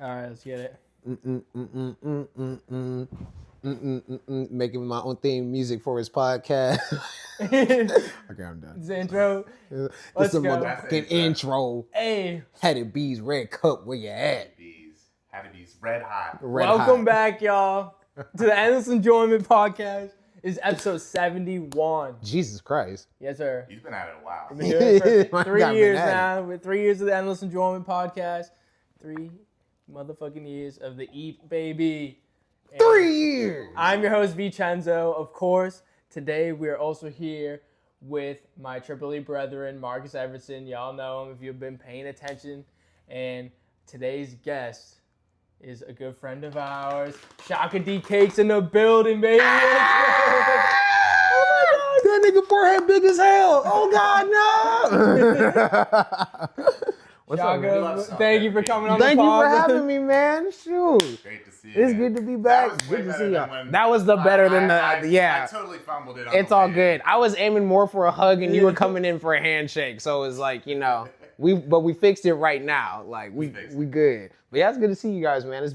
All right, let's get it. Making my own theme music for his podcast. Okay, I'm done. This intro. This Let's is a go. motherfucking intro. Hey, Had it bees, red cup, where you at? Had to be red hot. welcome back, y'all, to the Endless Enjoyment Podcast. It's episode 71. Jesus Christ. Yes, sir. He's been at it a while. We've been doing it My for 3 God, years been at now. With 3 years of the Endless Enjoyment Podcast. 3 motherfucking years of the EEP, baby. And 3 years. I'm your host, Chenzo. Of course, today we are also here with my Triple E brethren, Marcus Edvardsson. Y'all know him if you've been paying attention. And today's guest is a good friend of ours. Shaka D Cakes in the building, baby. That nigga forehead big as hell. Oh God, no. What's up, man? Shaka, thank you for coming on Thank the you pod. for having me, man. Shoot. Great to see you. It's man. good to be back. That was way Good to better see than y'all. when That was the better than the I totally fumbled it. On It's the all way good. in. I was aiming more for a hug, and you were coming in for a handshake. So it was like, you know, we fixed it right now. Like we good. But yeah, it's good to see you guys, man. It's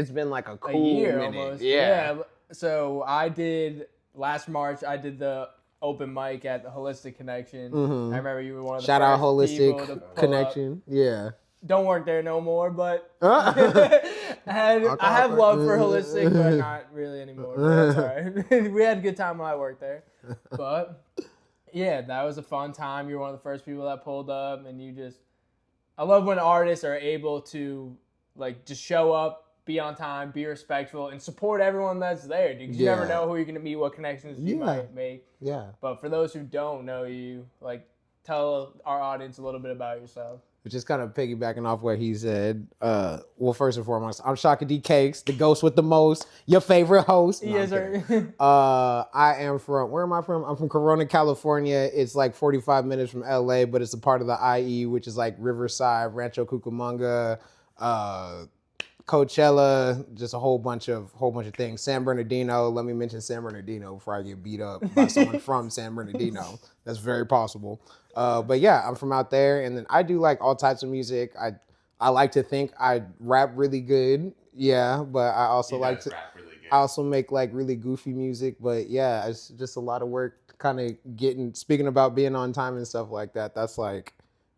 been like a cool year minute. almost. Yeah. So I did last March. I did the open mic at the Holistic Connection. Mhm. I remember you were one of the Shout out first people to Holistic pull Connection. Yeah. up. Don't work there no more, but Uh. I have love for Holistic, but not really anymore. But that's all right. We had a good time when I worked there. But yeah, that was a fun time. You were one of the first people that pulled up, and I love when artists are able to like just show up, be on time, be respectful, and support everyone that's there. Because you never know who you're gonna meet, what connections you might make. Yeah. But for those who don't know you, like tell our audience a little bit about yourself. Which is kind of piggybacking off what he said. Well, first and foremost, I'm Shaka D Cakes, the ghost with the most, your favorite host. No, Yes, I'm sir. kidding. I am from, where am I from? I'm from Corona, California. It's like 45 minutes from LA, but it's a part of the IE, which is like Riverside, Rancho Cucamonga, Coachella, just a whole bunch of things. San Bernardino. Let me mention San Bernardino before I get beat up by someone from San Bernardino. That's very possible. But yeah, I'm from out there, and then I do like all types of music. I like to think I rap really good. Yeah, but I also like to. Rap really good. I also make like really goofy music. But yeah, it's just a lot of work. Kind of speaking about being on time and stuff like that. That's like.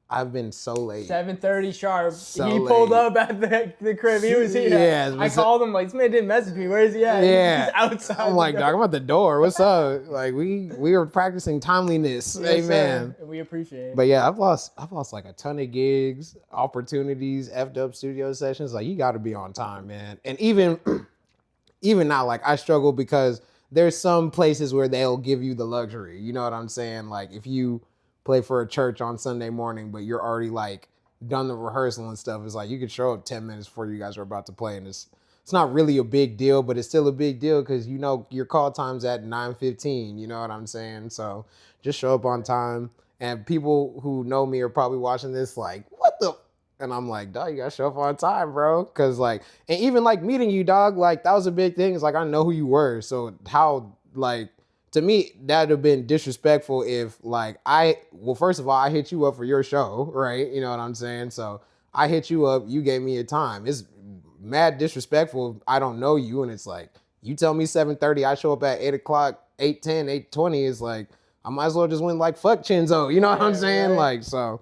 I've been so late. 7:30 sharp. So He pulled late. up at the crib. He was here. Yeah, I called him like, this man didn't message me. Where is he at? Yeah. He's outside. I'm like, dog, I'm at the door. What's up? Like we were practicing timeliness. Yes, Amen. sir. We appreciate it. But yeah, I've lost like a ton of gigs, opportunities, effed up studio sessions. Like you got to be on time, man. And even now, like I struggle because there's some places where they'll give you the luxury. You know what I'm saying? Like if you play for a church on Sunday morning, but you're already like done the rehearsal and stuff. It's like you could show up 10 minutes before you guys are about to play, and it's not really a big deal, but it's still a big deal because you know your call time's at 9:15. You know what I'm saying? So just show up on time. And people who know me are probably watching this like, what the? And I'm like, dog, you gotta show up on time, bro. Cause like, and even like meeting you, dog, like that was a big thing. It's like I know who you were, so how like. To me, that'd have been disrespectful if, like, first of all, I hit you up for your show, right? You know what I'm saying? So I hit you up, you gave me a time. It's mad disrespectful if I don't know you, and it's like, you tell me 7:30, I show up at 8 o'clock, 8:10, 8:20, it's like, I might as well just went like, fuck Chenzo, you know what I'm saying? Right. Like, so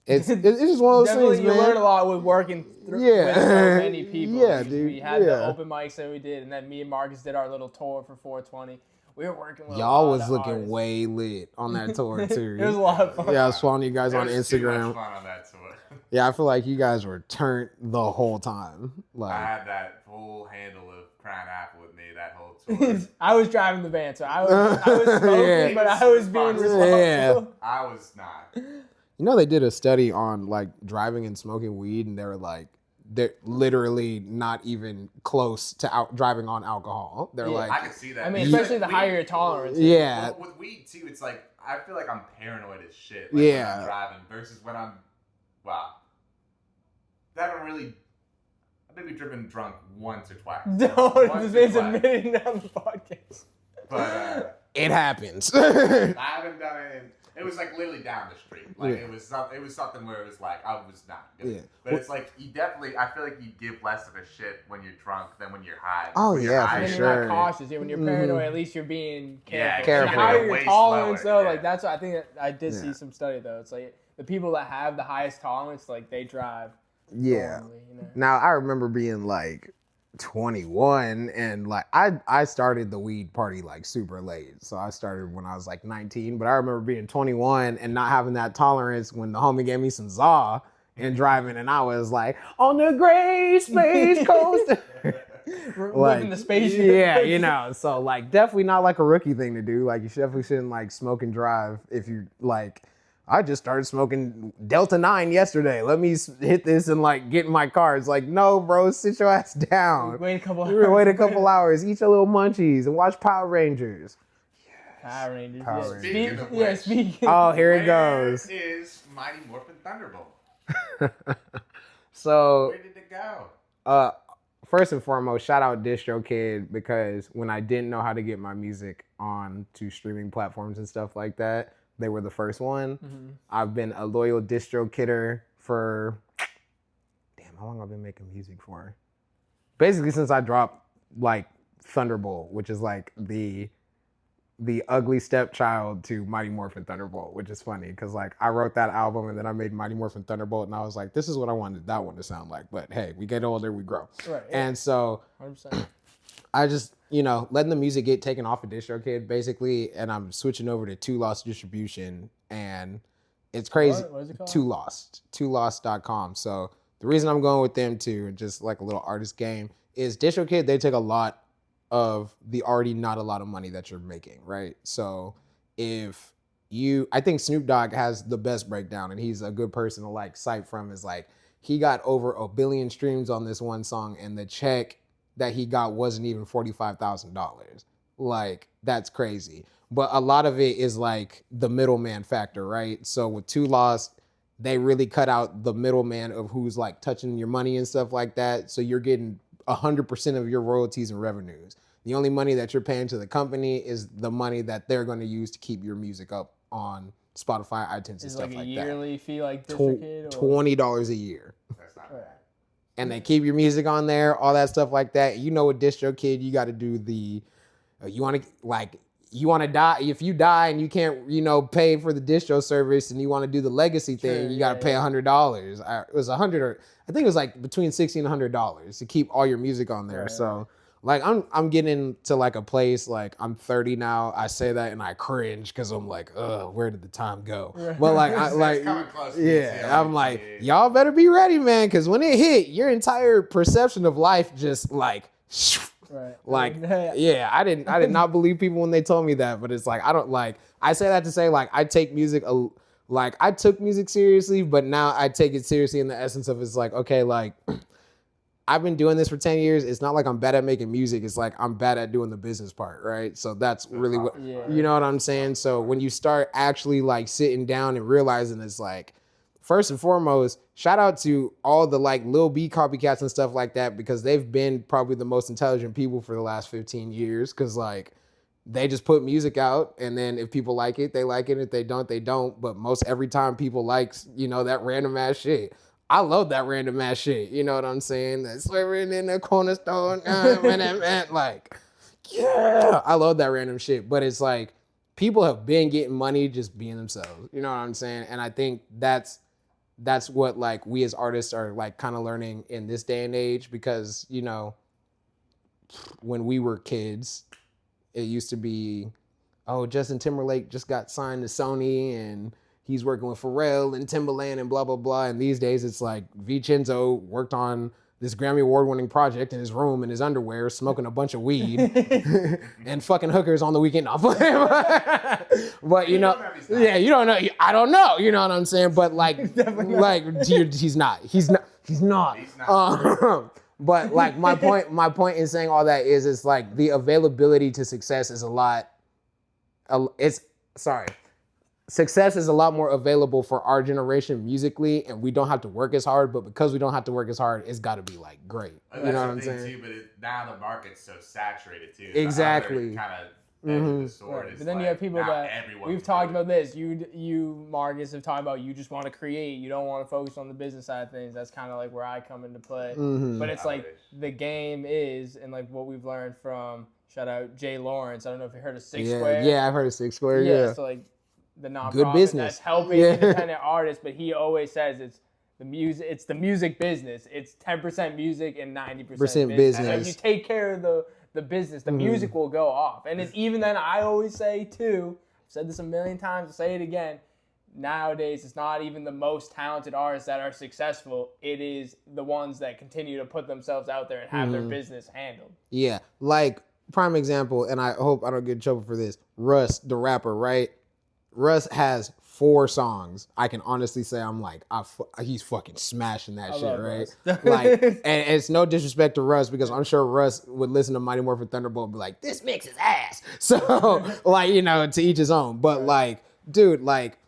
it's just one of those Definitely, things, you man. learn a lot with working with so many people. Yeah, dude. We had the open mics that we did, and then me and Marcus did our little tour for 420. We were working with Y'all a lot was of looking artists. way lit on that tour too. It was a lot of fun. Yeah, I was following you guys on There was too much Instagram. fun on that tour. Yeah, I feel like you guys were turned the whole time. Like, I had that full handle of crying apple with me that whole tour. I was driving the van, so I was smoking, Yeah. but I was being responsible. Yeah. I was not. you know, they did a study on like driving and smoking weed, and they were like, they're literally not even close to driving on alcohol. They're Yeah. like, I could see that. I mean, Because especially the weed- higher your tolerance. yeah, With weed too, it's like I feel like I'm paranoid as shit. Yeah. When I'm driving versus when I'm, wow. I haven't really. I've maybe driven drunk once or twice. No, Once this or man's twice. admitting on the podcast. But it happens. I haven't done it. It was like literally down the street. Like it was something where it was like I was not good. Yeah. But it's like you definitely. I feel like you give less of a shit when you're drunk than when you're high. Oh, when yeah, you're for high, And sure. you're not cautious. Yeah, when you're paranoid, at least you're being careful. Yeah, careful. The higher your Way tolerance, slower, though, yeah. like that's what I think. I did Yeah. see some study though. It's like the people that have the highest tolerance, like they drive. Yeah. normally, you know? Now I remember being like 21 and like I started the weed party like super late. So I started when I was like 19, but I remember being 21 and not having that tolerance when the homie gave me some za and driving and I was like on the great space coast. Living the spaceship. Yeah, you know, so like definitely not like a rookie thing to do. Like you definitely shouldn't like smoke and drive if you like. I just started smoking Delta 9 yesterday. Let me hit this and like get in my car. It's like, no, bro, sit your ass down. Wait a couple You wait a couple hours, eat your little munchies, and watch Power Rangers. Power Rangers. Power yeah. Rangers. Speaking of Yeah, which, speaking. Oh, here it goes. Where is Mighty Morphin Thunderbolt? So, Where did it go? first and foremost, shout out DistroKid because when I didn't know how to get my music on to streaming platforms and stuff like that, they were the first one. Mm-hmm. I've been a loyal DistroKidder for, damn, how long have I been making music for? Basically since I dropped like Thunderbolt, which is like the ugly stepchild to Mighty Morphin Thunderbolt, which is funny because like I wrote that album and then I made Mighty Morphin Thunderbolt and I was like, this is what I wanted that one to sound like. But hey, we get older, we grow. Right. Yeah. And so 100%. I just, you know, letting the music get taken off of DistroKid basically, and I'm switching over to Two Lost Distribution, and it's crazy. What is it called? Twolost.com. So the reason I'm going with them too, and just like a little artist game, is DistroKid, they take a lot of the already not a lot of money that you're making, right? So if I think Snoop Dogg has the best breakdown, and he's a good person to like cite from, is like he got over 1 billion streams on this one song, and the check that he got wasn't even $45,000. Like, that's crazy. But a lot of it is like the middleman factor, right? So with Two Lost, they really cut out the middleman of who's like touching your money and stuff like that. So you're getting 100% of your royalties and revenues. The only money that you're paying to the company is the money that they're going to use to keep your music up on Spotify, iTunes, and Is stuff like like a that. yearly fee like DistroKid? $20 a year. That's not Right. bad. And they keep your music on there, all that stuff like that. You know, with DistroKid, you got to do the, you want to die. If you die and you can't, you know, pay for the distro service and you want to do the legacy thing, Sure, you got to pay $100. It was $100, or I think it was like between $60 and $100 to keep all your music on there. Right. So like, I'm getting to like a place, like I'm 30 now. I say that and I cringe because I'm like, where did the time go? Right. But like, It's coming close to me, yeah, too. I'm like, y'all better be ready, man, because when it hit, your entire perception of life just like, Right. like, yeah, I did not believe people when they told me that, but it's like, I don't like, I say that to say like, I take music, like I took music seriously, but now I take it seriously in the essence of it's like, okay, like I've been doing this for 10 years. It's not like I'm bad at making music. It's like I'm bad at doing the business part, right? So that's really what, you know what I'm saying? So when you start actually like sitting down and realizing it's like, first and foremost, shout out to all the like Lil B copycats and stuff like that, because they've been probably the most intelligent people for the last 15 years. Cause like they just put music out, and then if people like it, they like it. If they don't, they don't. But most every time people likes, you know, that random ass shit. I love that random ass shit. You know what I'm saying? That swearing in the corner store. Like, yeah, I love that random shit. But it's like people have been getting money just being themselves. You know what I'm saying? And I think that's what like we as artists are like kind of learning in this day and age, because, you know, when we were kids, it used to be, oh, Justin Timberlake just got signed to Sony and he's working with Pharrell and Timbaland and blah, blah, blah. And these days it's like Chenzo worked on this Grammy award-winning project in his room in his underwear, smoking a bunch of weed and fucking hookers on the weekend. But you know, yeah, you don't know. I don't know. You know what I'm saying? But like, he's not. But like my point in saying all that is, it's like the availability to success is success is a lot more available for our generation musically, and we don't have to work as hard. But because we don't have to work as hard, it's got to be like great. That's You know what the I'm thing saying? too, but now the market's so saturated too. Exactly. Kind of edge of the sword. Right. It's But then like, you have people not that everyone we've can talked do it. about this. You, Marcus, have talked about you just want to create. You don't want to focus on the business side of things. That's kind of like where I come into play. Mm-hmm. But it's like the game is, and like what we've learned from shout out Jay Lawrence. I don't know if you heard of Six Square. Yeah, I've heard of Six Square. Yeah. So like the nonprofit Good business. that's helping independent artists. But he always says it's the music. It's the music business. It's 10% music and 90% business. So if you take care of the business, the music will go off. And it's even then, I always say too, I've said this a million times, I'll say it again, nowadays it's not even the most talented artists that are successful, it is the ones that continue to put themselves out there and have their business handled. Yeah, like prime example, and I hope I don't get in trouble for this, Russ, the rapper, right? Russ has 4 songs. I can honestly say I'm like, he's fucking smashing that shit, right? Like, and it's no disrespect to Russ because I'm sure Russ would listen to Mighty Morphin Thunderbolt and be like, this mix is ass. So, like, you know, to each his own. But like, dude, like,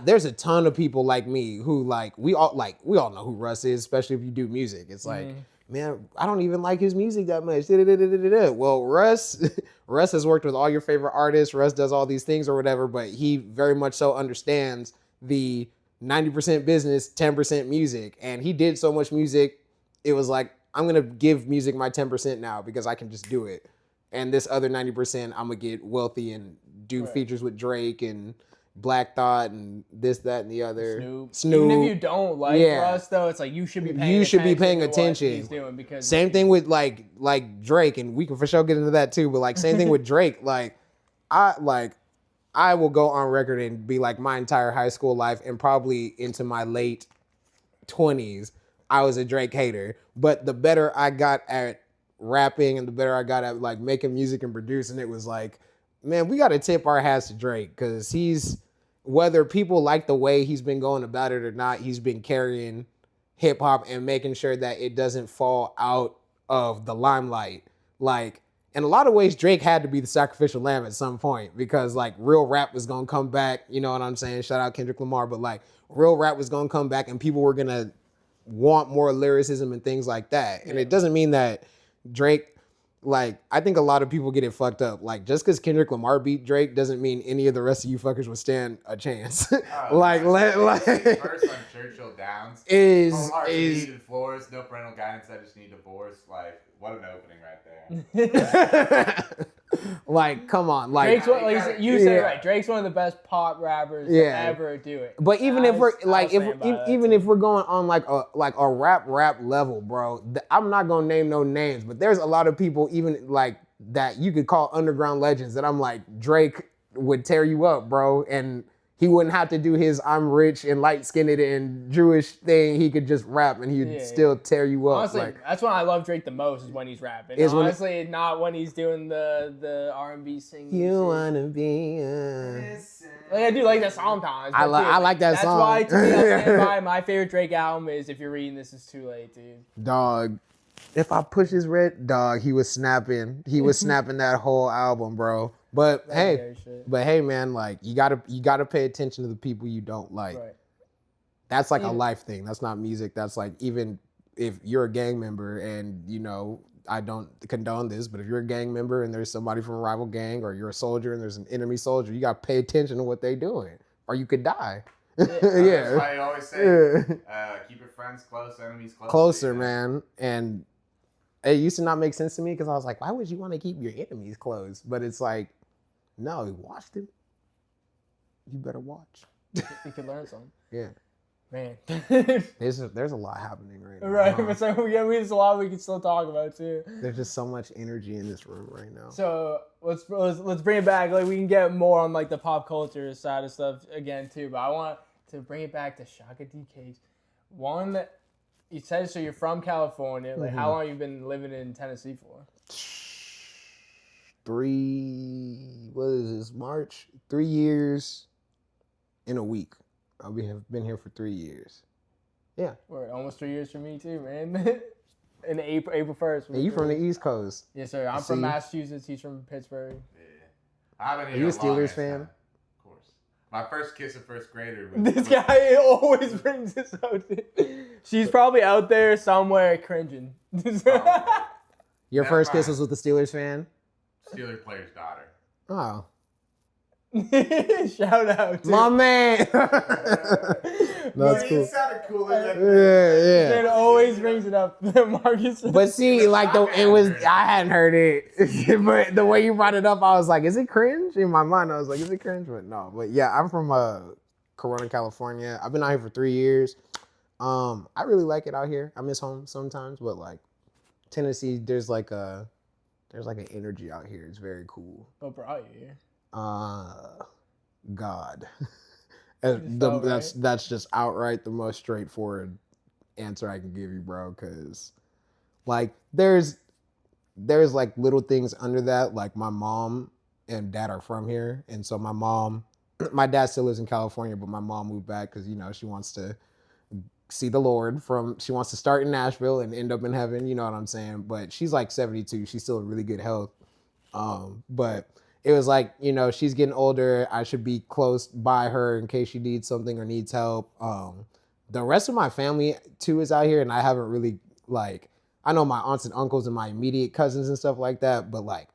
there's a ton of people like me who like we all know who Russ is, especially if you do music. It's like, man, I don't even like his music that much. Well, Russ has worked with all your favorite artists. Russ does all these things or whatever, but he very much so understands the 90% business, 10% music. And he did so much music, it was like, I'm going to give music my 10% now because I can just do it. And this other 90%, I'm going to get wealthy and do features with Drake and Black Thought and this, that, and the other. Snoop. Even if you don't like Russ, though, it's like you should be paying attention to what he's doing. Because same thing with like Drake, and we can for sure get into that too. But like same thing with Drake. I will go on record and be like my entire high school life and probably into my late 20s, I was a Drake hater. But the better I got at rapping and the better I got at like making music and producing, it was like, man, we got to tip our hats to Drake because whether people like the way he's been going about it or not, he's been carrying hip hop and making sure that it doesn't fall out of the limelight. Like, in a lot of ways, Drake had to be the sacrificial lamb at some point because like real rap was going to come back. You know what I'm saying? Shout out Kendrick Lamar. But like real rap was going to come back and people were going to want more lyricism and things like that. And it doesn't mean that Drake, like, I think a lot of people get it fucked up. Like, just because Kendrick Lamar beat Drake doesn't mean any of the rest of you fuckers would stand a chance. First on Churchill Downs is needed floors, no parental guidance. I just need divorce. Like, what an opening right there. Like, come on, like Drake's you said it right. Drake's one of the best pop rappers to ever do it. But even if we're like, if we're going on like a rap level, bro, I'm not gonna name no names, but there's a lot of people even like that you could call underground legends that I'm like, Drake would tear you up, bro, and he wouldn't have to do his I'm rich and light-skinned and Jewish thing. He could just rap and he'd still tear you up. Honestly, like, that's when I love Drake the most is when he's rapping. Honestly, not when he's doing the R&B singing. You wanna be like, I do like that sometimes. I like that song. That's why to me, I stand by my favorite Drake album is If You're Reading This Is Too Late, dude. Dog. If I push his red, dog, he was snapping. He was snapping that whole album, bro. But hey, man, like you gotta pay attention to the people you don't like. Right. That's like a life thing. That's not music. That's like even if you're a gang member and you know I don't condone this, but if you're a gang member and there's somebody from a rival gang or you're a soldier and there's an enemy soldier, you gotta pay attention to what they're doing, or you could die. That's why you always say keep your friends close, enemies close. Closer, man. And it used to not make sense to me because I was like, why would you want to keep your enemies close? But it's like, no, you watched it. You better watch. You could learn something. Yeah. Man. There's a lot happening right now. Right. But so there's a lot we can still talk about too. There's just so much energy in this room right now. So let's bring it back. Like we can get more on like the pop culture side of stuff again too. But I want to bring it back to Shaka D case. One, you said so you're from California. Like how long have you been living in Tennessee for? 3 years in a week. Have been here for 3 years. Yeah. We're almost 3 years for me too, man. In April 1st. And you from the East Coast? Yes, sir. I'm from Massachusetts. He's from Pittsburgh. Yeah. I've been Are here you a Steelers fan? Of course. My first kiss of first grader was... This guy always brings this out. She's probably out there somewhere cringing. Your first kiss was with the Steelers fan? Steelers player's daughter. Oh, Shout out to my man. That's It cool. sounded cooler than It Yeah. always brings it up. Marcus. But see, like I hadn't heard it, but the way you brought it up, I was like, is it cringe? In my mind, I was like, is it cringe? But no. But yeah, I'm from Corona, California. I've been out here for 3 years. I really like it out here. I miss home sometimes, but like Tennessee, there's like an energy out here. It's very cool. What brought you here? God. Right? That's just outright the most straightforward answer I can give you, bro. Because like there's like little things under that. Like my mom and dad are from here, and so my dad still lives in California, but my mom moved back because she wants to see the Lord. She wants to start in Nashville and end up in heaven. You know what I'm saying? But she's like 72. She's still in really good health. But it was like, she's getting older. I should be close by her in case she needs something or needs help. The rest of my family too is out here, and I haven't really I know my aunts and uncles and my immediate cousins and stuff like that, but like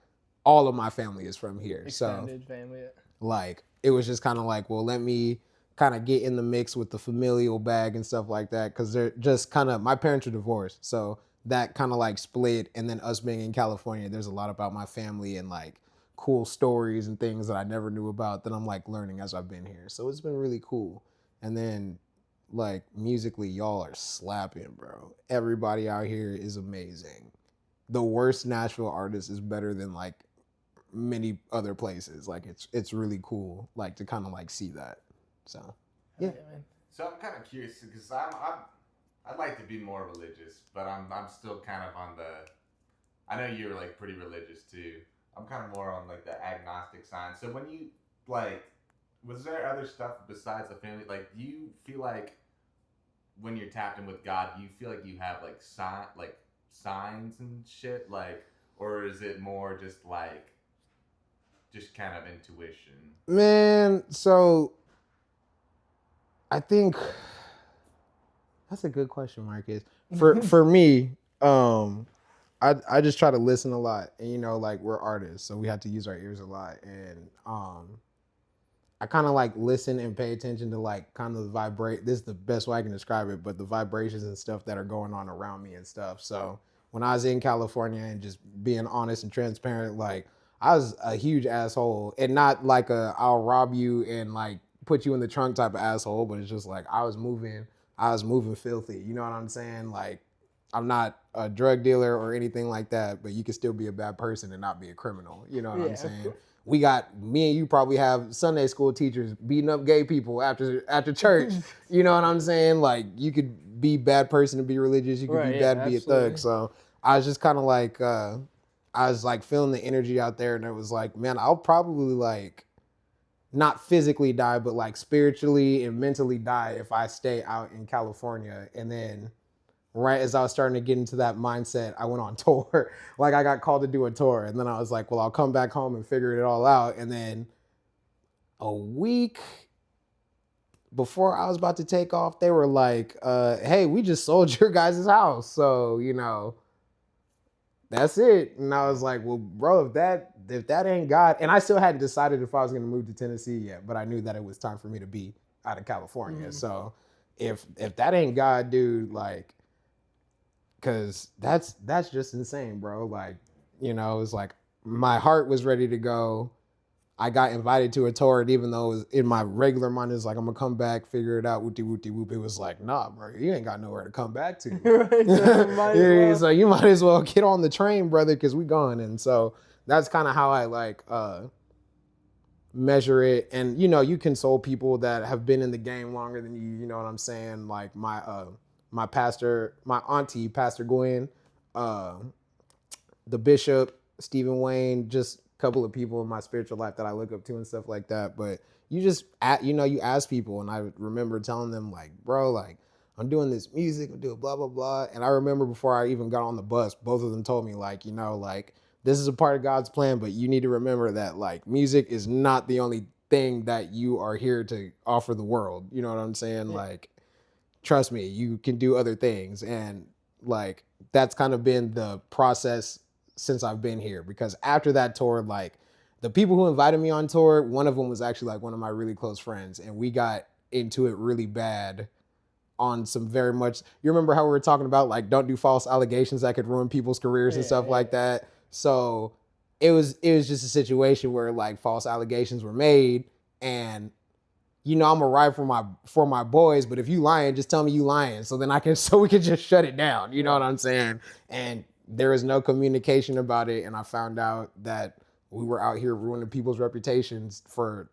all of my family is from here. Extended family. Like it was just kind of like, well, let me kind of get in the mix with the familial bag and stuff like that, because they're just kind of, my parents are divorced, so that kind of like split. And then us being in California, there's a lot about my family and like cool stories and things that I never knew about that I'm like learning as I've been here. So it's been really cool. And then like musically, y'all are slapping, bro. Everybody out here is amazing. The worst Nashville artist is better than like many other places. Like it's really cool like to kind of like see that. So yeah. So I'm kind of curious because I'd like to be more religious, but I'm still kind of on the. I know you're like pretty religious too. I'm kind of more on like the agnostic side. So when you was there other stuff besides the family? Like, do you feel like when you're tapped in with God, do you feel like you have like signs and shit, like, or is it more just kind of intuition? Man, so I think that's a good question, Marcus. For me, I just try to listen a lot, and like we're artists, so we have to use our ears a lot, and I kind of like listen and pay attention to like kind of vibrate. This is the best way I can describe it, but the vibrations and stuff that are going on around me and stuff. So when I was in California and just being honest and transparent, like I was a huge asshole, and not like I'll rob you and like put you in the trunk type of asshole, but it's just like I was moving filthy. You know what I'm saying? Like I'm not a drug dealer or anything like that, but you can still be a bad person and not be a criminal. You know what I'm saying? Me and you probably have Sunday school teachers beating up gay people after church. You know what I'm saying? Like you could be a bad person to be religious. You could be bad to be a thug. So I was just kind of like, I was like feeling the energy out there, and it was like, man, I'll probably like not physically die, but like spiritually and mentally die if I stay out in California. And then right as I was starting to get into that mindset, I went on tour. Like I got called to do a tour, and then I was like, well, I'll come back home and figure it all out. And then a week before I was about to take off, they were like, hey, we just sold your guys' house. So, that's it. And I was like, well, bro, if that ain't God, and I still hadn't decided if I was going to move to Tennessee yet, but I knew that it was time for me to be out of California. Mm-hmm. So if that ain't God, dude, like, cause that's just insane, bro. Like, it's like my heart was ready to go. I got invited to a tour, and even though it was in my regular mind, it's like, I'm gonna come back, figure it out, whoop-de-whoop-de-whoop. It was like, nah, bro, you ain't got nowhere to come back to. Right, so you might as well get on the train, brother, because we gone. And so that's kind of how I like measure it. And you console people that have been in the game longer than you. You know what I'm saying? Like my pastor, my auntie, Pastor Gwen, the bishop, Stephen Wayne, just a couple of people in my spiritual life that I look up to and stuff like that. But you just, you ask people, and I remember telling them like, bro, like I'm doing this music, I'm doing blah, blah, blah. And I remember before I even got on the bus, both of them told me like, like this is a part of God's plan, but you need to remember that like music is not the only thing that you are here to offer the world. You know what I'm saying? Yeah. Like, trust me, you can do other things. And like, that's kind of been the process since I've been here, because after that tour, like the people who invited me on tour, one of them was actually like one of my really close friends, and we got into it really bad on some very much. You remember how we were talking about like don't do false allegations that could ruin people's careers and stuff like that. So it was just a situation where like false allegations were made, and you know I'm a ride for my boys, but if you lying, just tell me you lying, so then we can just shut it down. You know what I'm saying? And there was no communication about it, and I found out that we were out here ruining people's reputations for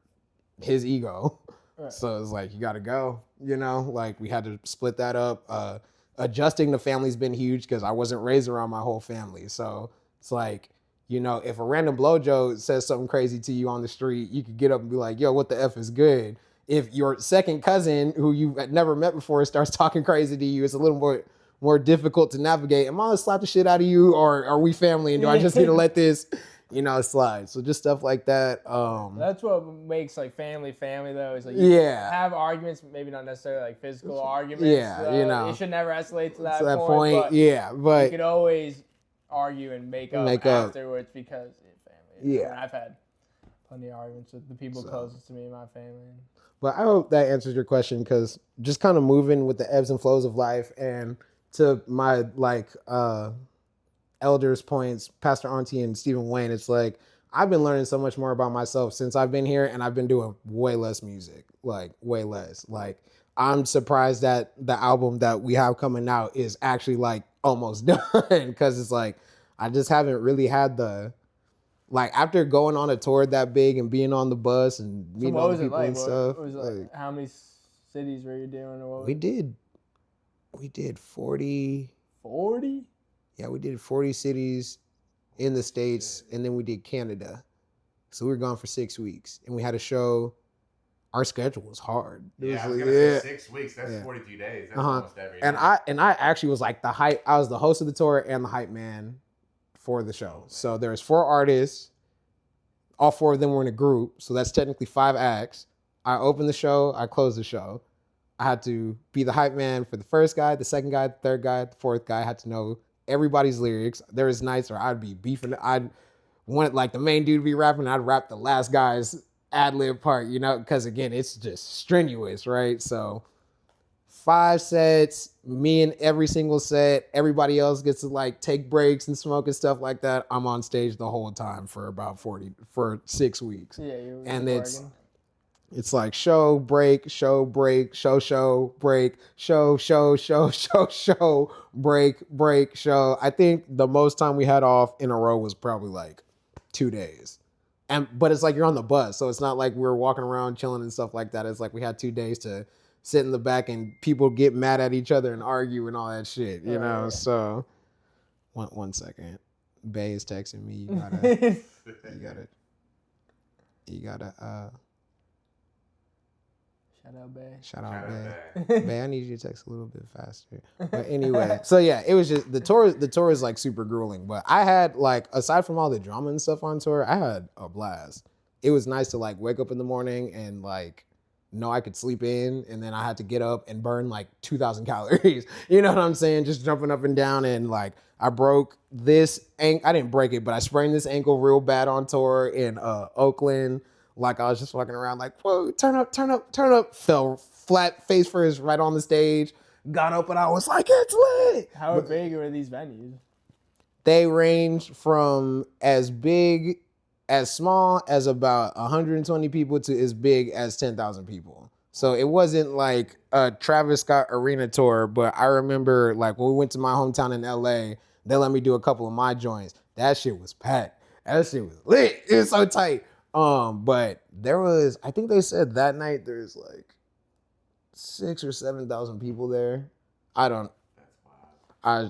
his ego. Right. So it's like, you got to go, you know, like we had to split that up. Adjusting the family's been huge because I wasn't raised around my whole family. So it's like, you know, if a random blowjo says something crazy to you on the street, you could get up and be like, yo, what the F is good? If your second cousin who you had never met before starts talking crazy to you, it's a little more difficult to navigate. Am I gonna slap the shit out of you, or are we family and do I just need to let this, you know, slide? So just stuff like that. That's what makes like family though. Is like you have arguments, maybe not necessarily like physical arguments. Yeah, you know, it should never escalate to that point. But but you could always argue and make up afterwards because of family. Yeah, I've had plenty of arguments with the people closest to me and my family. But I hope that answers your question, because just kind of moving with the ebbs and flows of life, and to my like elders' points, Pastor Auntie and Stephen Wayne, it's like I've been learning so much more about myself since I've been here, and I've been doing way less music, like way less. Like I'm surprised that the album that we have coming out is actually like almost done, because it's like I just haven't really had the, like, after going on a tour that big and being on the bus and meeting all the people and stuff. What was it like? How many cities were you doing? Or what we did 40. 40? Yeah, we did 40 cities in the States, and then we did Canada. So we were gone for 6 weeks, and we had a show. Our schedule was hard. I was gonna say 6 weeks. That's 42 days. That's almost every day. And I actually was like I was the host of the tour and the hype man for the show. So there's 4 artists. All 4 of them were in a group. So that's technically 5 acts. I opened the show. I closed the show. I had to be the hype man for the first guy, the second guy, the third guy, the fourth guy. I had to know everybody's lyrics. There was nights where I'd be beefing. I'd want like the main dude to be rapping, and I'd rap the last guy's ad-lib part, you know, because again, it's just strenuous, right? So 5 sets, me in every single set. Everybody else gets to like take breaks and smoke and stuff like that. I'm on stage the whole time for about 6 weeks. Yeah, and it's like show, break, show, break, show, break, show, break, show. I think the most time we had off in a row was probably like 2 days. But it's like you're on the bus, so it's not like we're walking around chilling and stuff like that. It's like we had 2 days to sit in the back and people get mad at each other and argue and all that shit, you know? Yeah. So, one second. Bay is texting me. You gotta, Shout out, Bay. Bay, I need you to text a little bit faster. But anyway, so yeah, it was just, the tour is like super grueling. But I had like, aside from all the drama and stuff on tour, I had a blast. It was nice to like wake up in the morning and like know I could sleep in, and then I had to get up and burn like 2,000 calories. You know what I'm saying? Just jumping up and down, and like I broke this ankle. I didn't break it, but I sprained this ankle real bad on tour in Oakland. Like I was just walking around like, whoa, turn up. Fell flat face first right on the stage. Got up and I was like, it's lit. How big were these venues? They range from as small as about 120 people to as big as 10,000 people. So it wasn't like a Travis Scott arena tour, but I remember like when we went to my hometown in LA, they let me do a couple of my joints. That shit was packed. That shit was lit. It was so tight. But there was, I think they said that night there's like 6,000 or 7,000 people there. I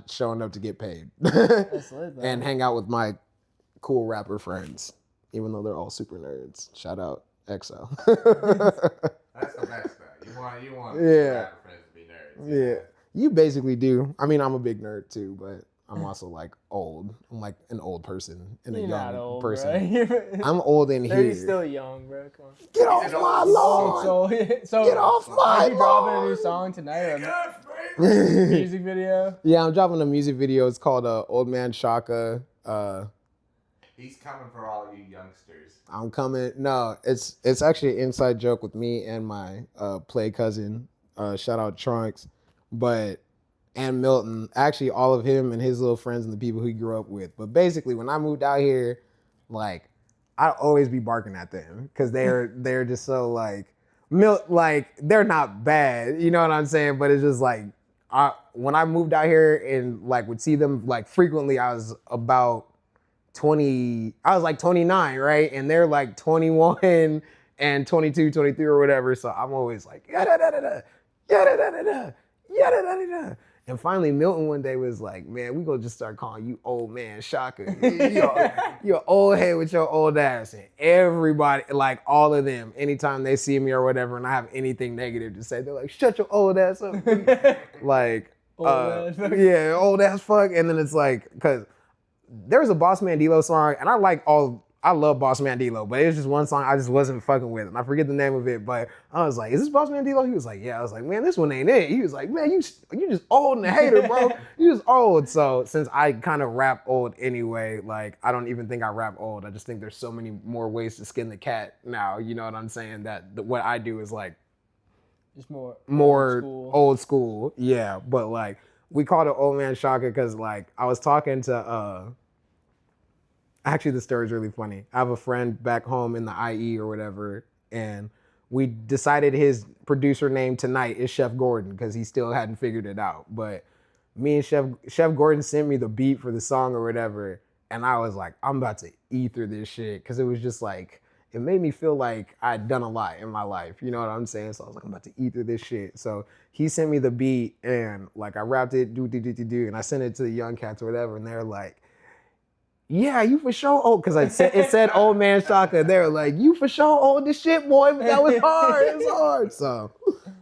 showing up to get paid. That's lit, though. And hang out with my cool rapper friends, even though they're all super nerds. Shout out EXO. That's the best though. You want rapper friends to be nerds. Yeah. You basically do. I mean, I'm a big nerd too, but I'm also like old. I'm like an old person and You're a young not old, person. Bro. I'm old in here. You're still young, bro. Come on. Get off my lawn. So get off my lawn. Are you dropping a new song tonight? Or music video? Yeah, I'm dropping a music video. It's called Old Man Shaka. He's coming for all you youngsters. I'm coming. No, it's actually an inside joke with me and my play cousin. Shout out Trunks, and Milton. Actually, all of him and his little friends and the people he grew up with. But basically, when I moved out here, like I always be barking at them because they're just so like they're not bad. You know what I'm saying? But it's just like when I moved out here and like would see them like frequently, I was about 20, I was like 29, right? And they're like 21 and 22, 23 or whatever. So I'm always like, yada da da da, yada da da da, yada da da da. And finally Milton one day was like, man, we gonna just start calling you old man Shaka. You're old head with your old ass. And everybody, like all of them, anytime they see me or whatever and I have anything negative to say, they're like, shut your old ass up. Like, yeah, old ass fuck. And then it's like, cause there was a Boss Man D-Lo song, and I love Boss Man D-Lo, but it was just one song I just wasn't fucking with, and I forget the name of it, but I was like, is this Boss Man D-Lo? He was like, yeah. I was like, man, this one ain't it. He was like, man, you just old and a hater, bro. You just old. So since I kind of rap old anyway, like, I don't even think I rap old. I just think there's so many more ways to skin the cat now, you know what I'm saying, that what I do is like, just more old school. Yeah, but like, we called it Old Man Shaka because like, I was talking to, actually, the story is really funny. I have a friend back home in the IE or whatever, and we decided his producer name tonight is Chef Gordon because he still hadn't figured it out. But me and Chef Gordon sent me the beat for the song or whatever, and I was like, I'm about to eat through this shit because it was just like, it made me feel like I'd done a lot in my life. You know what I'm saying? So I was like, I'm about to eat through this shit. So he sent me the beat, and like I rapped it, and I sent it to the young cats or whatever, and they're like, yeah, you for sure old, because it said Old Man Shaka. They were like, you for sure old as shit, boy, but that was hard. It was hard. So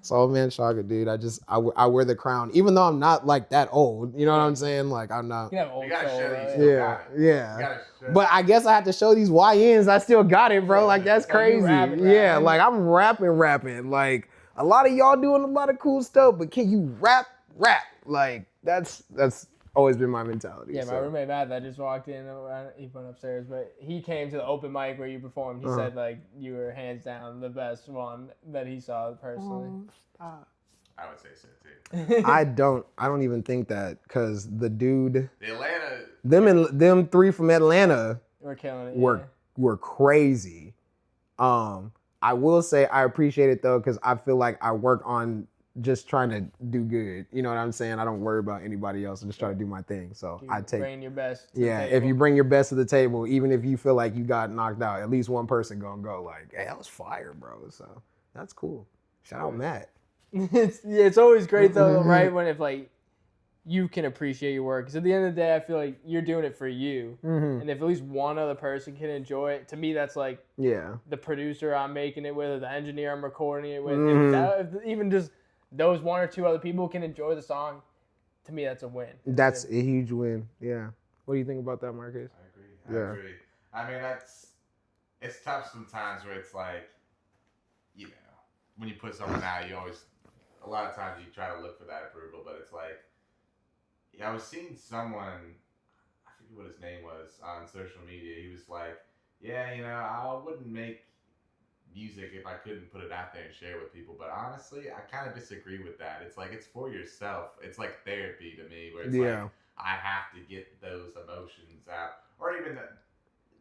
Old Man Shaka, dude, I wear the crown, even though I'm not like that old. You know what I'm saying? Like, I'm not. You have old soul, right? Yeah. But I guess I have to show these YNs I still got it, bro. Like, that's crazy. Yeah, like I'm rapping. Like, a lot of y'all doing a lot of cool stuff, but can you rap? Like, that's always been my mentality. Yeah, my roommate Matt that just walked in, he went upstairs, but he came to the open mic where you performed. He said like you were hands down the best one that he saw personally. I would say so too. I don't even think that, because the dude, them three from Atlanta were killing it. Were crazy. I will say I appreciate it though, because I feel like I work on just trying to do good. You know what I'm saying? I don't worry about anybody else. I just try to do my thing. So I take bring your best. Yeah, if you bring your best to the table, even if you feel like you got knocked out, at least one person gonna go like, hey, that was fire, bro. So that's cool. Shout out Matt. It's always great though, right? When if like you can appreciate your work, because at the end of the day, I feel like you're doing it for you, and if at least one other person can enjoy it, to me that's like the producer I'm making it with, or the engineer I'm recording it with, if even just those one or two other people can enjoy the song, to me that's a win. That's a huge win. Yeah. What do you think about that, Marcus? I agree. I mean, it's tough sometimes where it's like, you know, when you put something out, a lot of times you try to look for that approval, but it's like, I was seeing someone, I forget what his name was, on social media. He was like, yeah, you know, I wouldn't make music if I couldn't put it out there and share it with people. But honestly, I kind of disagree with that. It's like, it's for yourself. It's like therapy to me, where it's like, I have to get those emotions out. Or even,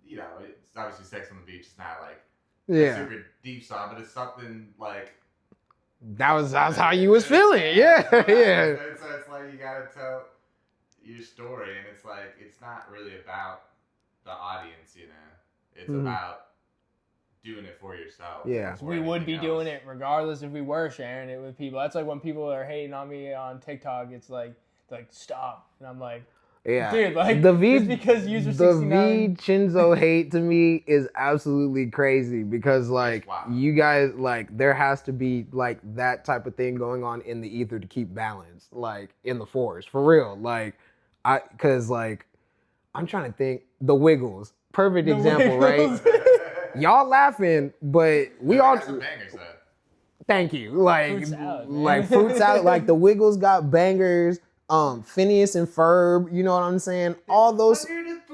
you know, it's obviously Sex on the Beach. It's not like a super deep song, but it's something like, that's how you was feeling. Yeah. So it's like, you gotta tell your story, and it's like, it's not really about the audience, you know. It's about doing it for yourself. Yeah. We would be doing it regardless if we were sharing it with people. That's like when people are hating on me on TikTok, it's like stop. And I'm like, dude, like, just because user 69. The Chenzo hate to me is absolutely crazy, because like you guys, like, there has to be like that type of thing going on in the ether to keep balance, like in the forest, for real. Like, cause like, I'm trying to think, the Wiggles, perfect example, right? Y'all laughing, but we all. Some bangers, though. Thank you. Like, fruit salad, like the Wiggles got bangers. Phineas and Ferb, you know what I'm saying? All those.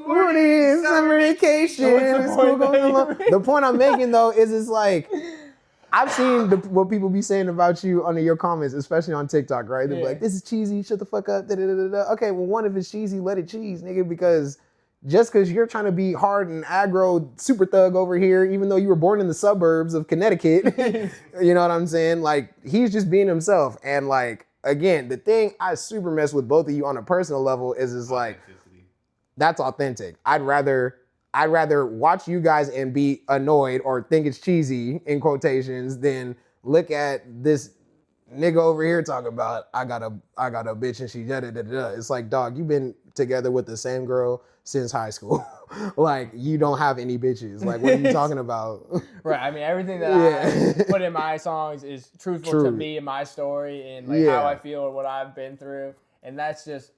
40 summer vacation. What's the point School goes along. that you The point I'm making though is it's like I've seen what people be saying about you under your comments, especially on TikTok, right? They're like, "This is cheesy. Shut the fuck up." Da, da, da, da, da. Okay, well, one, if it's cheesy, let it cheese, nigga. Because just because you're trying to be hard and aggro, super thug over here, even though you were born in the suburbs of Connecticut, you know what I'm saying? Like, he's just being himself. And like, again, the thing I super mess with both of you on a personal level is like, that's authentic. I'd rather watch you guys and be annoyed or think it's cheesy in quotations than look at this nigga over here talking about I got a bitch and she da da da da. It's like, dog, you've been together with the same girl since high school. Like, you don't have any bitches. Like, what are you talking about? Right. I mean, everything that I put in my songs is truthful to me and my story and like how I feel or what I've been through, and that's just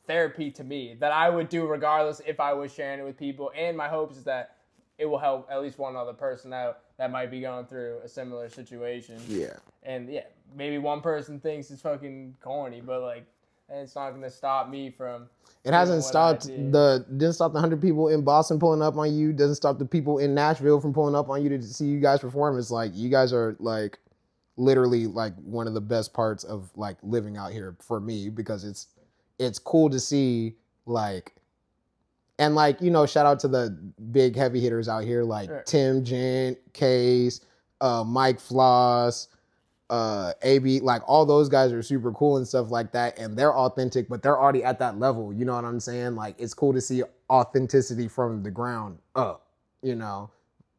therapy to me that I would do regardless if I was sharing it with people. And my hopes is that it will help at least one other person out that might be going through a similar situation. Yeah. And yeah, maybe one person thinks it's fucking corny, but like, it's not gonna stop me from. It hasn't stopped didn't stop the 100 people in Boston pulling up on you. Doesn't stop the people in Nashville from pulling up on you to see you guys perform. It's like, you guys are like literally like one of the best parts of like living out here for me, because it's cool to see, like, and like, you know, shout out to the big heavy hitters out here like Tim Gent, Case, Mike Floss, AB, like all those guys are super cool and stuff like that, and they're authentic, but they're already at that level, you know what I'm saying? Like, it's cool to see authenticity from the ground up, you know,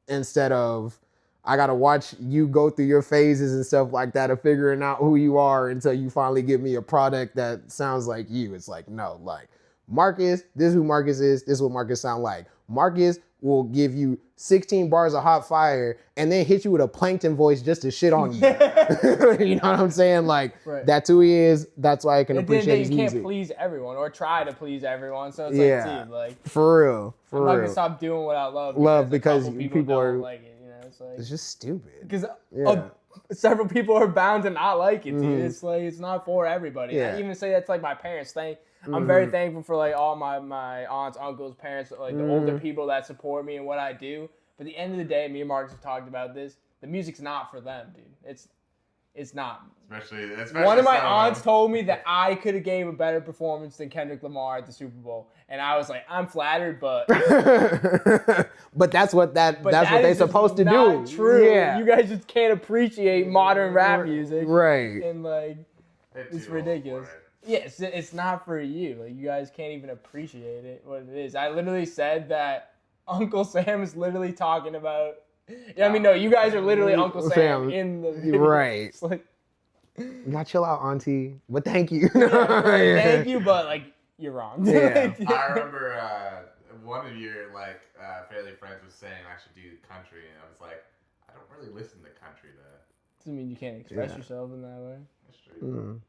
instead of I gotta watch you go through your phases and stuff like that of figuring out who you are until you finally give me a product that sounds like you. It's like, no, like, Marcus, this is who Marcus is, this is what Marcus sound like. Marcus will give you 16 bars of hot fire and then hit you with a plankton voice just to shit on you. You know what I'm saying? Like, that's who he is. That's why I can appreciate his music. You can't please everyone or try to please everyone. So it's like, dude, like, for real. I'm not gonna stop doing what I love. Because people are like it. You know, it's like, it's just stupid. Because several people are bound to not like it, dude. It's like, it's not for everybody. I even say that's like my parents' thing. I'm very thankful for like all my aunts, uncles, parents, like the older people that support me and what I do. But at the end of the day, me and Marcus have talked about this. The music's not for them, dude. It's not. Especially one of my aunts told me that I could have gave a better performance than Kendrick Lamar at the Super Bowl, and I was like, I'm flattered, but but that's what they're supposed to do. True. Yeah. You guys just can't appreciate modern rap music, right? And like, it's ridiculous. Yeah, it's not for you. Like, you guys can't even appreciate it, what it is. I literally said that Uncle Sam is literally talking about. Yeah, I mean, no, you guys are literally Uncle Sam in the video. Right. It's like, now chill out, auntie. But thank you. Thank you, but like, you're wrong. Yeah. I remember one of your like family friends was saying I should do country, and I was like, I don't really listen to country though. Doesn't mean you can't express yourself in that way. That's true.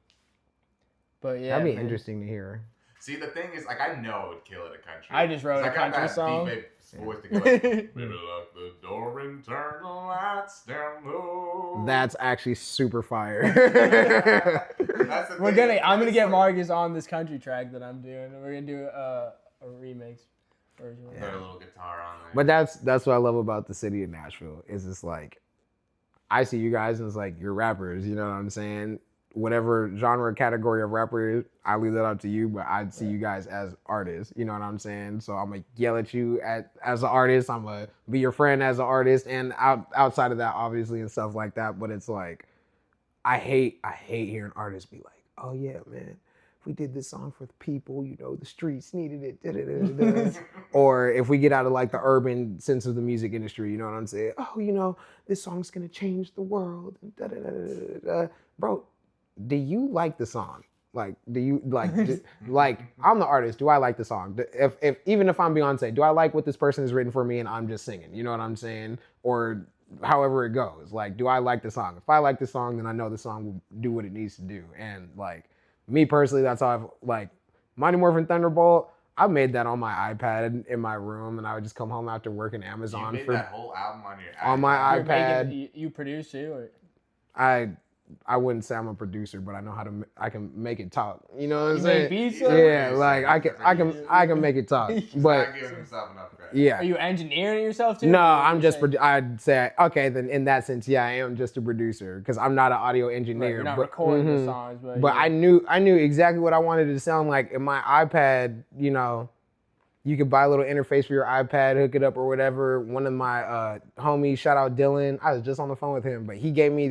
But yeah, that'd be interesting to hear. See, the thing is, like, I know it would kill it at country. I just wrote a country song. Voice to go like, baby, lock the door and turn the lights down low. That's actually super fire. I'm gonna get Marcus on this country track that I'm doing. We're gonna do a remix version. Put a little guitar on there. But that's what I love about the city of Nashville. Is it's like, I see you guys and it's like, you're rappers. You know what I'm saying? Whatever genre category of rapper, I leave that up to you, but I see you guys as artists. You know what I'm saying? So I'm gonna yell at you as an artist. I'm gonna be your friend as an artist, and outside of that, obviously, and stuff like that. But it's like, I hate hearing artists be like, "Oh yeah, man, we did this song for the people. You know, the streets needed it." Da, da, da, da. Or if we get out of like the urban sense of the music industry, you know what I'm saying? Oh, you know, this song's gonna change the world. Da, da, da, da, da. Bro. Do you like the song? Like, do you like, like, I'm the artist. Do I like the song? Even if I'm Beyonce, do I like what this person has written for me and I'm just singing? You know what I'm saying? Or however it goes. Like, do I like the song? If I like the song, then I know the song will do what it needs to do. And like, me personally, that's how I've, like, Mighty Morphin Thunderbolt, I made that on my iPad in my room, and I would just come home after work in Amazon. You made that whole album on your iPad? On my iPad. You produced it? Or? I wouldn't say I'm a producer, but I know how to. I can make it talk. You know what I'm You saying? make beats? Yeah, like I can make it talk. He's But not giving himself enough credit. yeah. Are you engineering yourself too? No, Or I'm you just. saying- I'd say okay. Then in that sense, yeah, I am just a producer because I'm not an audio Right, engineer. you're not but, recording the mhm. songs, but But you're- I knew exactly what I wanted it to sound like. In my iPad, you know, you could buy a little interface for your iPad, hook it up or whatever. One of my homies, shout out Dylan, I was just on the phone with him, but he gave me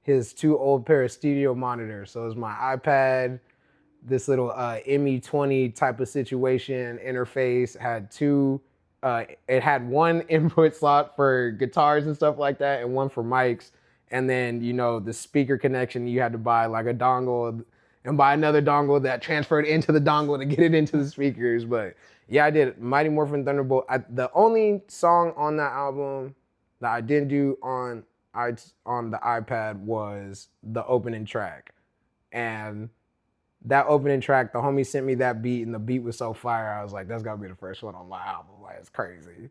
his 2 old pair of studio monitors. So it was my iPad, this little ME20 type of situation interface, had 2, it had 1 input slot for guitars and stuff like that and 1 for mics. And then, you know, the speaker connection, you had to buy like a dongle and buy another dongle that transferred into the dongle to get it into the speakers. But yeah, I did Mighty Morphin Thunderbolt. The only song on that album that I didn't do on the iPad was the opening track. And that opening track, the homie sent me that beat, and the beat was so fire. I was like, that's gotta be the first one on my album. Like, it's crazy.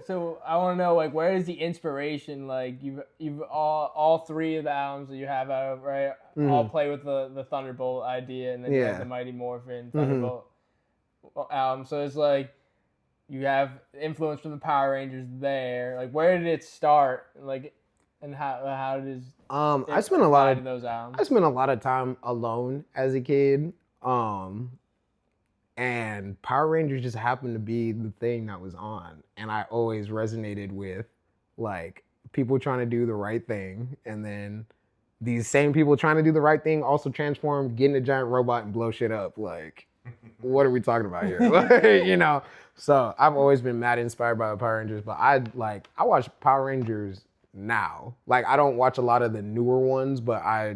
So I want to know, like, where is the inspiration? Like, you've all 3 of the albums that you have out, right? All play with the Thunderbolt idea, and then you have the Mighty Morphin Thunderbolt album. So it's like you have influence from the Power Rangers there. Like, where did it start? Like, and how does I spent a lot of those albums? I spent a lot of time alone as a kid. And Power Rangers just happened to be the thing that was on. And I always resonated with like people trying to do the right thing. And then these same people trying to do the right thing also transform, get in a giant robot and blow shit up. Like, what are we talking about here? Like, you know? So I've always been mad inspired by the Power Rangers, but I watch Power Rangers now. Like, I don't watch a lot of the newer ones, but I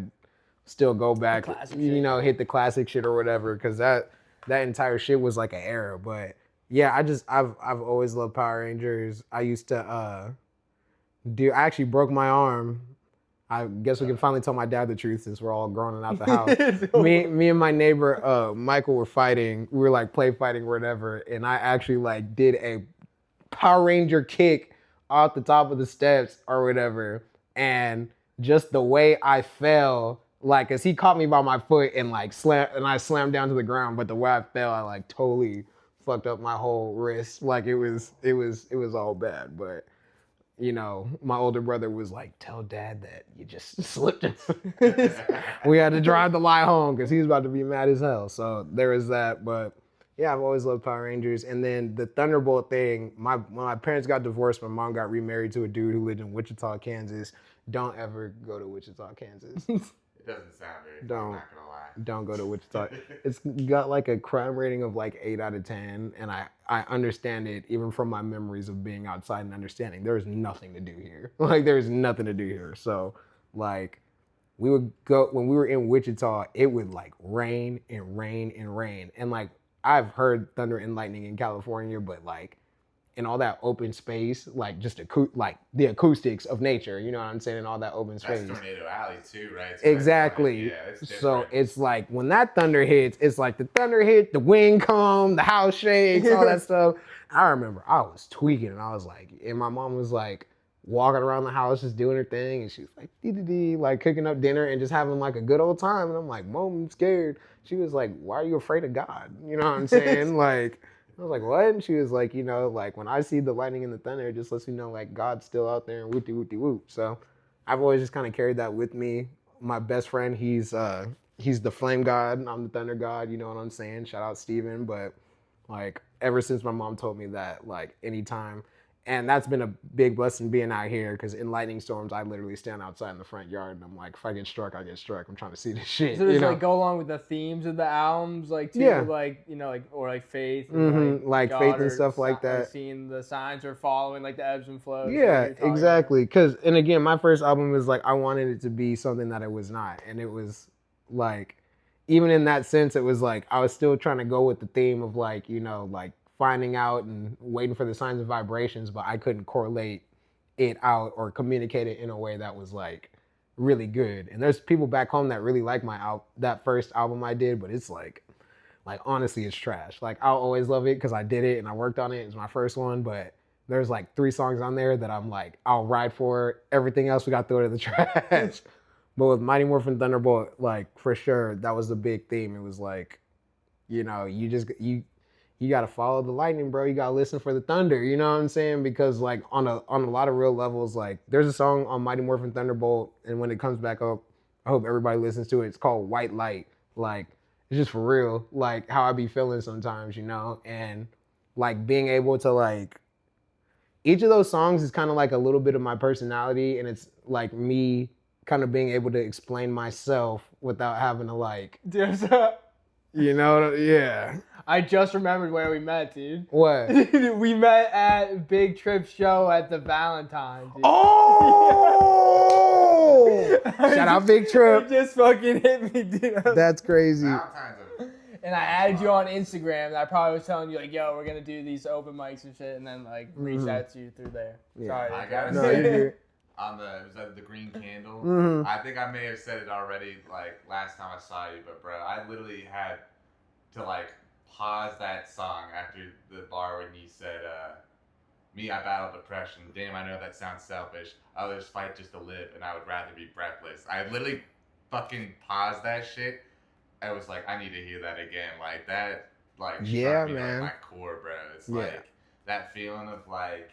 still go back, you know, hit the classic shit or whatever, because that entire shit was like an era. But yeah, I've always loved Power Rangers. I used to I actually broke my arm. I guess we can finally tell my dad the truth since we're all grown and out the house. me and my neighbor Michael were fighting. We were like play fighting or whatever, and I actually like did a Power Ranger kick off the top of the steps or whatever, and just the way I fell. Like, cause he caught me by my foot and like I slammed down to the ground, but the way I fell, I like totally fucked up my whole wrist. Like, it was all bad. But you know, my older brother was like, "Tell Dad that you just slipped." We had to drive the lie home because he was about to be mad as hell. So there was that. But yeah, I've always loved Power Rangers. And then the Thunderbolt thing. When my parents got divorced, my mom got remarried to a dude who lived in Wichita, Kansas. Don't ever go to Wichita, Kansas. It doesn't sound very fun, I'm not gonna lie. Don't go to Wichita. It's got like a crime rating of like 8 out of 10, and I understand it even from my memories of being outside and understanding there's nothing to do here. Like, there's nothing to do here. So like we would go when we were in Wichita, it would like rain and rain and rain. And like I've heard thunder and lightning in California, but like in all that open space, like just like the acoustics of nature, you know what I'm saying, in all that open space. That's Tornado Alley too, right? So exactly. It's so it's like when that thunder hits, it's like the thunder hit, the wind come, the house shakes, all that stuff. I remember I was tweaking and I was like, and my mom was like walking around the house just doing her thing, and she was like dee like cooking up dinner and just having like a good old time. And I'm like, Mom, I'm scared. She was like, why are you afraid of God? You know what I'm saying? Like, I was like, what? And she was like, you know, like when I see the lightning and the thunder, it just lets me know like God's still out there and whoop-de-whoop-de-whoop. So I've always just kind of carried that with me. My best friend, he's the flame god and I'm the thunder god, you know what I'm saying? Shout out Steven. But like ever since my mom told me that, like anytime, and that's been a big blessing being out here, because in lightning storms, I literally stand outside in the front yard and I'm like, if I get struck, I get struck. I'm trying to see this shit. So does like go along with the themes of the albums, like too, like, you know, like, or like faith, and, like faith and stuff like that. Like seeing the signs or following like the ebbs and flows. Yeah, exactly. Because, and again, my first album was like, I wanted it to be something that it was not. And it was like, even in that sense, it was like, I was still trying to go with the theme of like, you know, like finding out and waiting for the signs and vibrations, but I couldn't correlate it out or communicate it in a way that was like really good. And there's people back home that really like that first album I did, but it's like honestly, it's trash. Like, I'll always love it because I did it and I worked on it. It's my first one, but there's like 3 songs on there that I'm like, I'll ride for. Everything else we got to throw to the trash. But with Mighty Morphin Thunderbolt, like for sure, that was the big theme. It was like, you know, you gotta follow the lightning, bro. You gotta listen for the thunder. You know what I'm saying? Because like on a lot of real levels, like there's a song on Mighty Morphin Thunderbolt, and when it comes back up, I hope everybody listens to it. It's called White Light. Like it's just for real, like how I be feeling sometimes, you know, and like being able to like each of those songs is kind of like a little bit of my personality, and it's like me kind of being able to explain myself without having to like, you know, yeah. I just remembered where we met, dude. What? We met at Big Trip's show at the Valentine, dude. Oh! Shout out Big Trip. It just fucking hit me, dude. That's crazy. And I added you on Instagram, and I probably was telling you, like, yo, we're going to do these open mics and shit, and then, like, reached out to you through there. Yeah. Sorry. I gotta No, say, you're was that the green candle? Mhm. I think I may have said it already, like, last time I saw you, but, bro, I literally had to, like, pause that song after the bar when you said, me, I battle depression. Damn, I know that sounds selfish. Others fight just to live, and I would rather be breathless. I literally fucking paused that shit. I was like, I need to hear that again. Like, that, like, struck me, man. like, my core, bro. It's like, that feeling of, like,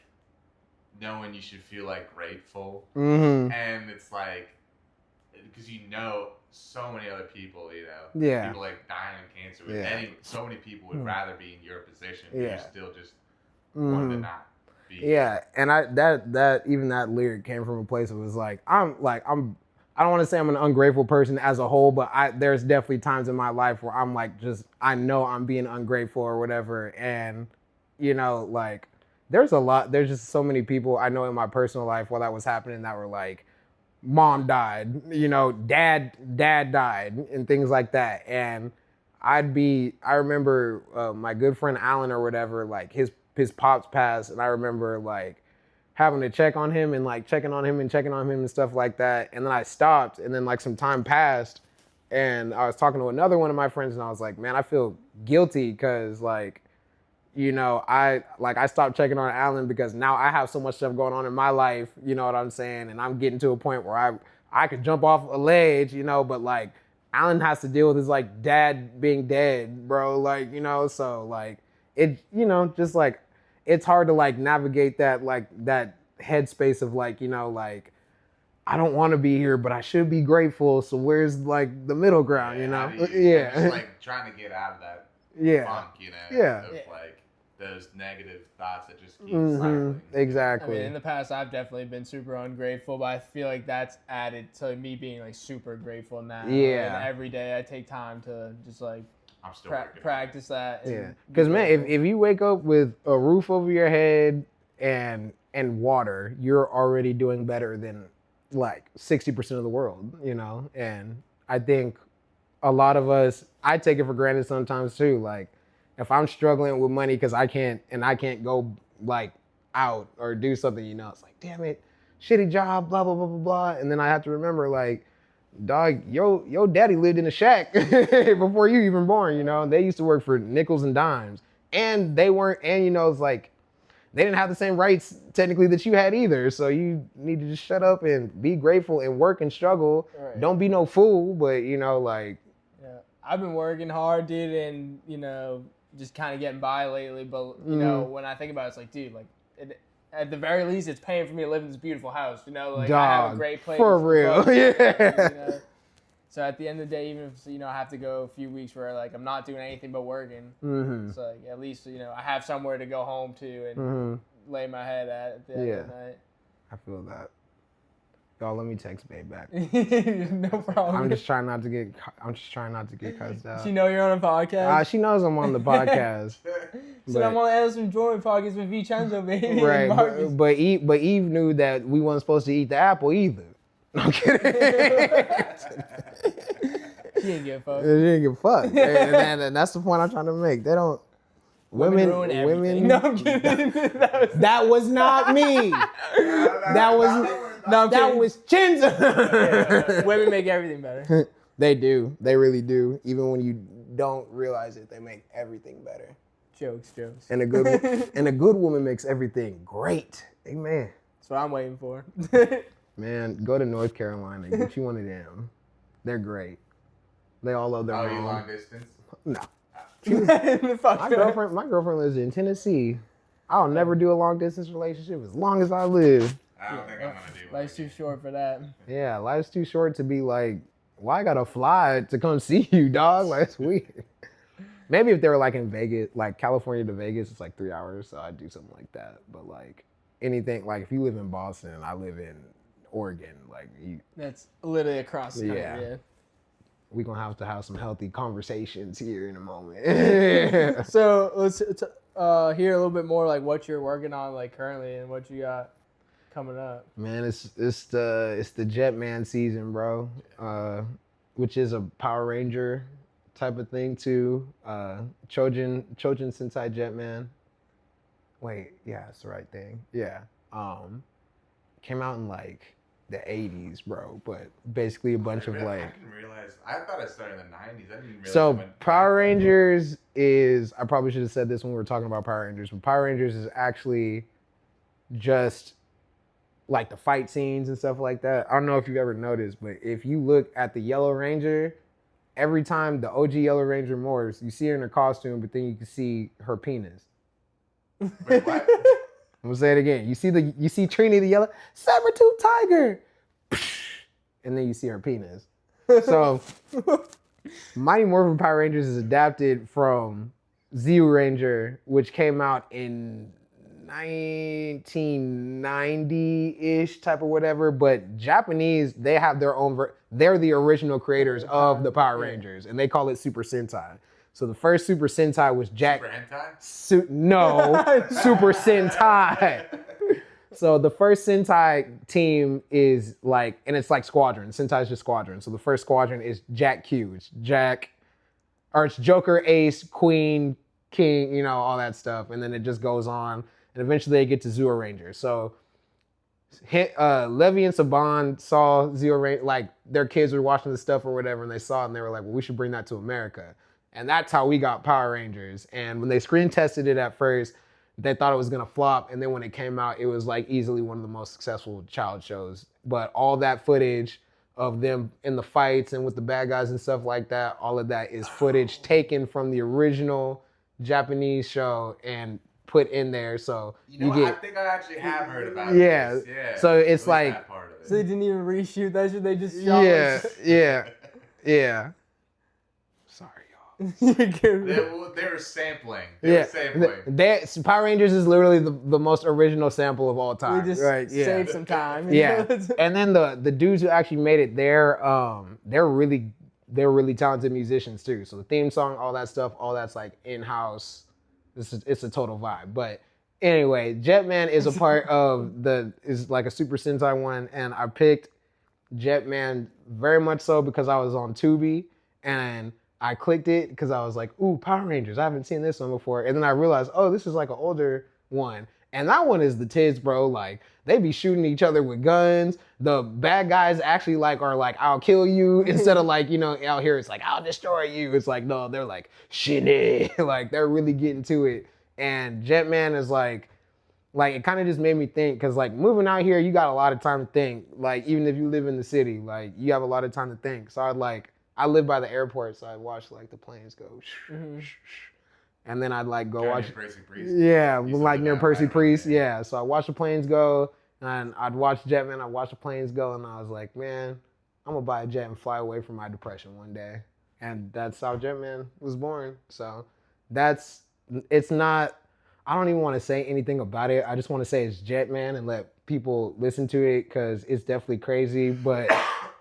knowing you should feel, like, grateful. Mm-hmm. And it's like, because you know so many other people, you know, people like dying of cancer. So many people would rather be in your position, but you still just want to not be. Yeah, and that even that lyric came from a place that was like, I don't want to say I'm an ungrateful person as a whole, but there's definitely times in my life where I'm like, I know I'm being ungrateful or whatever, and you know, like there's just so many people I know in my personal life while that was happening that were like, mom died, you know, dad died, and things like that. And I remember my good friend Alan or whatever, like his pops passed, and I remember like having to check on him and like checking on him and stuff like that. And then I stopped, and then like some time passed, and I was talking to another one of my friends, and I was like, man, I feel guilty because like, you know, I stopped checking on Alan because now I have so much stuff going on in my life, you know what I'm saying? And I'm getting to a point where I could jump off a ledge, you know, but like Alan has to deal with his like dad being dead, bro. Like, you know, so like it, you know, just like it's hard to like navigate that like that headspace of like, you know, like I don't want to be here, but I should be grateful. So where's like the middle ground, you know? Yeah. Just like trying to get out of that funk, you know? Yeah. Of like those negative thoughts that just keep cycling. Exactly. I mean, in the past, I've definitely been super ungrateful, but I feel like that's added to me being like super grateful now. Yeah. And every day I take time to just like I'm still practice that. Yeah. Because man, if you wake up with a roof over your head and water, you're already doing better than like 60% of the world, you know? And I think a lot of us, I take it for granted sometimes too. Like if I'm struggling with money because I can't go like out or do something, you know, it's like, damn it, shitty job, blah, blah, blah, blah, blah. And then I have to remember like, dog, your daddy lived in a shack before you even born, you know? They used to work for nickels and dimes, and you know, it's like, they didn't have the same rights technically that you had either. So you need to just shut up and be grateful and work and struggle. Right. Don't be no fool, but you know, like. Yeah, I've been working hard, dude, and you know, just kind of getting by lately. But you know, when I think about it, it's like, dude, like at the very least, it's paying for me to live in this beautiful house. You know, like I have a great place. For real, yeah. You know? So at the end of the day, even if you know I have to go a few weeks where like I'm not doing anything but working, it's like at least you know I have somewhere to go home to and lay my head at the end of the night. I feel that. Y'all, let me text babe back. No problem. I'm just trying not to get cussed out. She know you're on a podcast. She knows I'm on the podcast. So I'm on the Edvardsson Jordan podcast with Chenzo, baby. Right, but Eve knew that we weren't supposed to eat the apple either. No, I'm kidding. She didn't give a fuck. She didn't give a fuck. And that's the point I'm trying to make. They don't. Women. No, I'm kidding. That was not me. That was Chenzo. Yeah, women make everything better. They do. They really do. Even when you don't realize it, they make everything better. Jokes. And a good woman makes everything great. Amen. That's what I'm waiting for. Man, go to North Carolina. Get you one of them. They're great. They all love their mom. Oh, you long distance? No. Fuck My girlfriend lives in Tennessee. I'll never do a long distance relationship as long as I live. I don't think I'm gonna do one. Life's too short for that. Yeah, life's too short to be like, well, I gotta fly to come see you, dog. Like, that's weird. Maybe if they were like in Vegas, like California to Vegas, it's like 3 hours, so I'd do something like that. But like anything, like if you live in Boston, I live in Oregon, like you. That's literally across the country. Yeah. We're gonna have to have some healthy conversations here in a moment. So let's hear a little bit more like what you're working on like currently and what you got coming up. Man, it's the Jetman season, bro. Which is a Power Ranger type of thing too. Chojin Sentai Jetman. Wait, yeah, it's the right thing. Yeah. Came out in like the 80s, bro, but basically a bunch of like. I didn't realize. I thought it started in the 90s. I didn't realize. So Power Rangers is. I probably should have said this when we were talking about Power Rangers, but Power Rangers is actually just like the fight scenes and stuff like that. I don't know if you've ever noticed, but if you look at the Yellow Ranger, every time the OG Yellow Ranger morphs, you see her in her costume, but then you can see her penis. Wait, what? I'm gonna say it again. You see Trini the yellow saber-tooth tiger, and then you see her penis. So Mighty Morphin Power Rangers is adapted from Zeo Ranger, which came out in 1990-ish type of whatever. But Japanese, they have their own. They're the original creators of the Power Rangers, and they call it Super Sentai. So the first Super Sentai was Jack. Super hentai? Super Sentai. So the first Sentai team is like, and it's like squadron. Sentai is just squadron. So the first squadron is Jack Q. It's Joker, Ace, Queen, King, you know, all that stuff. And then it just goes on. And eventually they get to Zeo Ranger. So Levy and Saban saw Zeo Ranger, like their kids were watching the stuff or whatever, and they saw it and they were like, well, we should bring that to America. And that's how we got Power Rangers. And when they screen tested it at first, they thought it was gonna flop. And then when it came out, it was like easily one of the most successful child shows. But all that footage of them in the fights and with the bad guys and stuff like that, all of that is footage taken from the original Japanese show and put in there. So you know, I think I actually have heard about this. Yeah. So it's like, so they didn't even reshoot that shit. They just shot yeah. Sorry. They were sampling. Power Rangers is literally the most original sample of all time. We just saved some time. Yeah. And then the dudes who actually made it, they're really talented musicians too. So the theme song, all that stuff, all that's like in-house. It's a total vibe. But anyway, Jetman is a part of is like a Super Sentai one, and I picked Jetman very much so because I was on Tubi and I clicked it because I was like, ooh, Power Rangers. I haven't seen this one before. And then I realized, oh, this is like an older one. And that one is the tits, bro. Like, they be shooting each other with guns. The bad guys actually are like, I'll kill you. Instead of like, you know, out here, it's like, I'll destroy you. It's like, no, they're like, shit. Like, they're really getting to it. And Jetman is like it kind of just made me think, because like moving out here, you got a lot of time to think. Like, even if you live in the city, like, you have a lot of time to think. So I live by the airport, so I'd watch like the planes go, and then I'd like go watch. Percy Priest. Yeah, like near Percy Priest. Yeah, so I watch the planes go, and I'd watch Jetman. I'd watch the planes go, and I was like, man, I'm gonna buy a jet and fly away from my depression one day. And that's how Jetman was born. So it's not. I don't even want to say anything about it. I just want to say it's Jetman and let people listen to it because it's definitely crazy, but.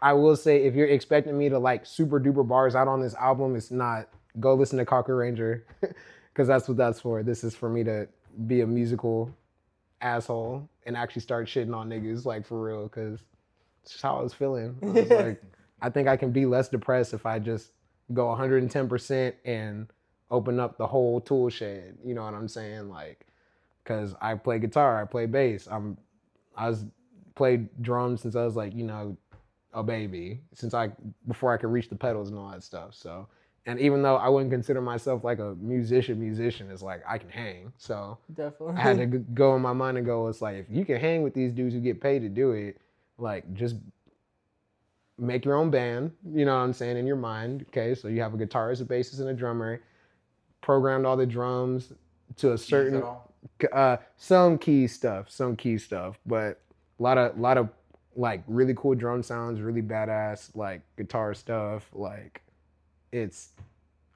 I will say, if you're expecting me to like super duper bars out on this album, it's not. Go listen to Cocker Ranger, because that's what that's for. This is for me to be a musical asshole and actually start shitting on niggas, like for real, because it's just how I was feeling. I was like, I think I can be less depressed if I just go 110% and open up the whole tool shed. You know what I'm saying? Like, because I play guitar, I play bass. I played drums since I was like, you know, a baby, before I could reach the pedals and all that stuff. So And even though I wouldn't consider myself like a musician, it's like I can hang. So Definitely. I had to go in my mind and go, it's like, if you can hang with these dudes who get paid to do it, like just make your own band, you know what I'm saying, in your mind. Okay, so you have a guitarist, a bassist, and a drummer, programmed all the drums to a certain some key stuff, but a lot of like really cool drum sounds, really badass like guitar stuff. Like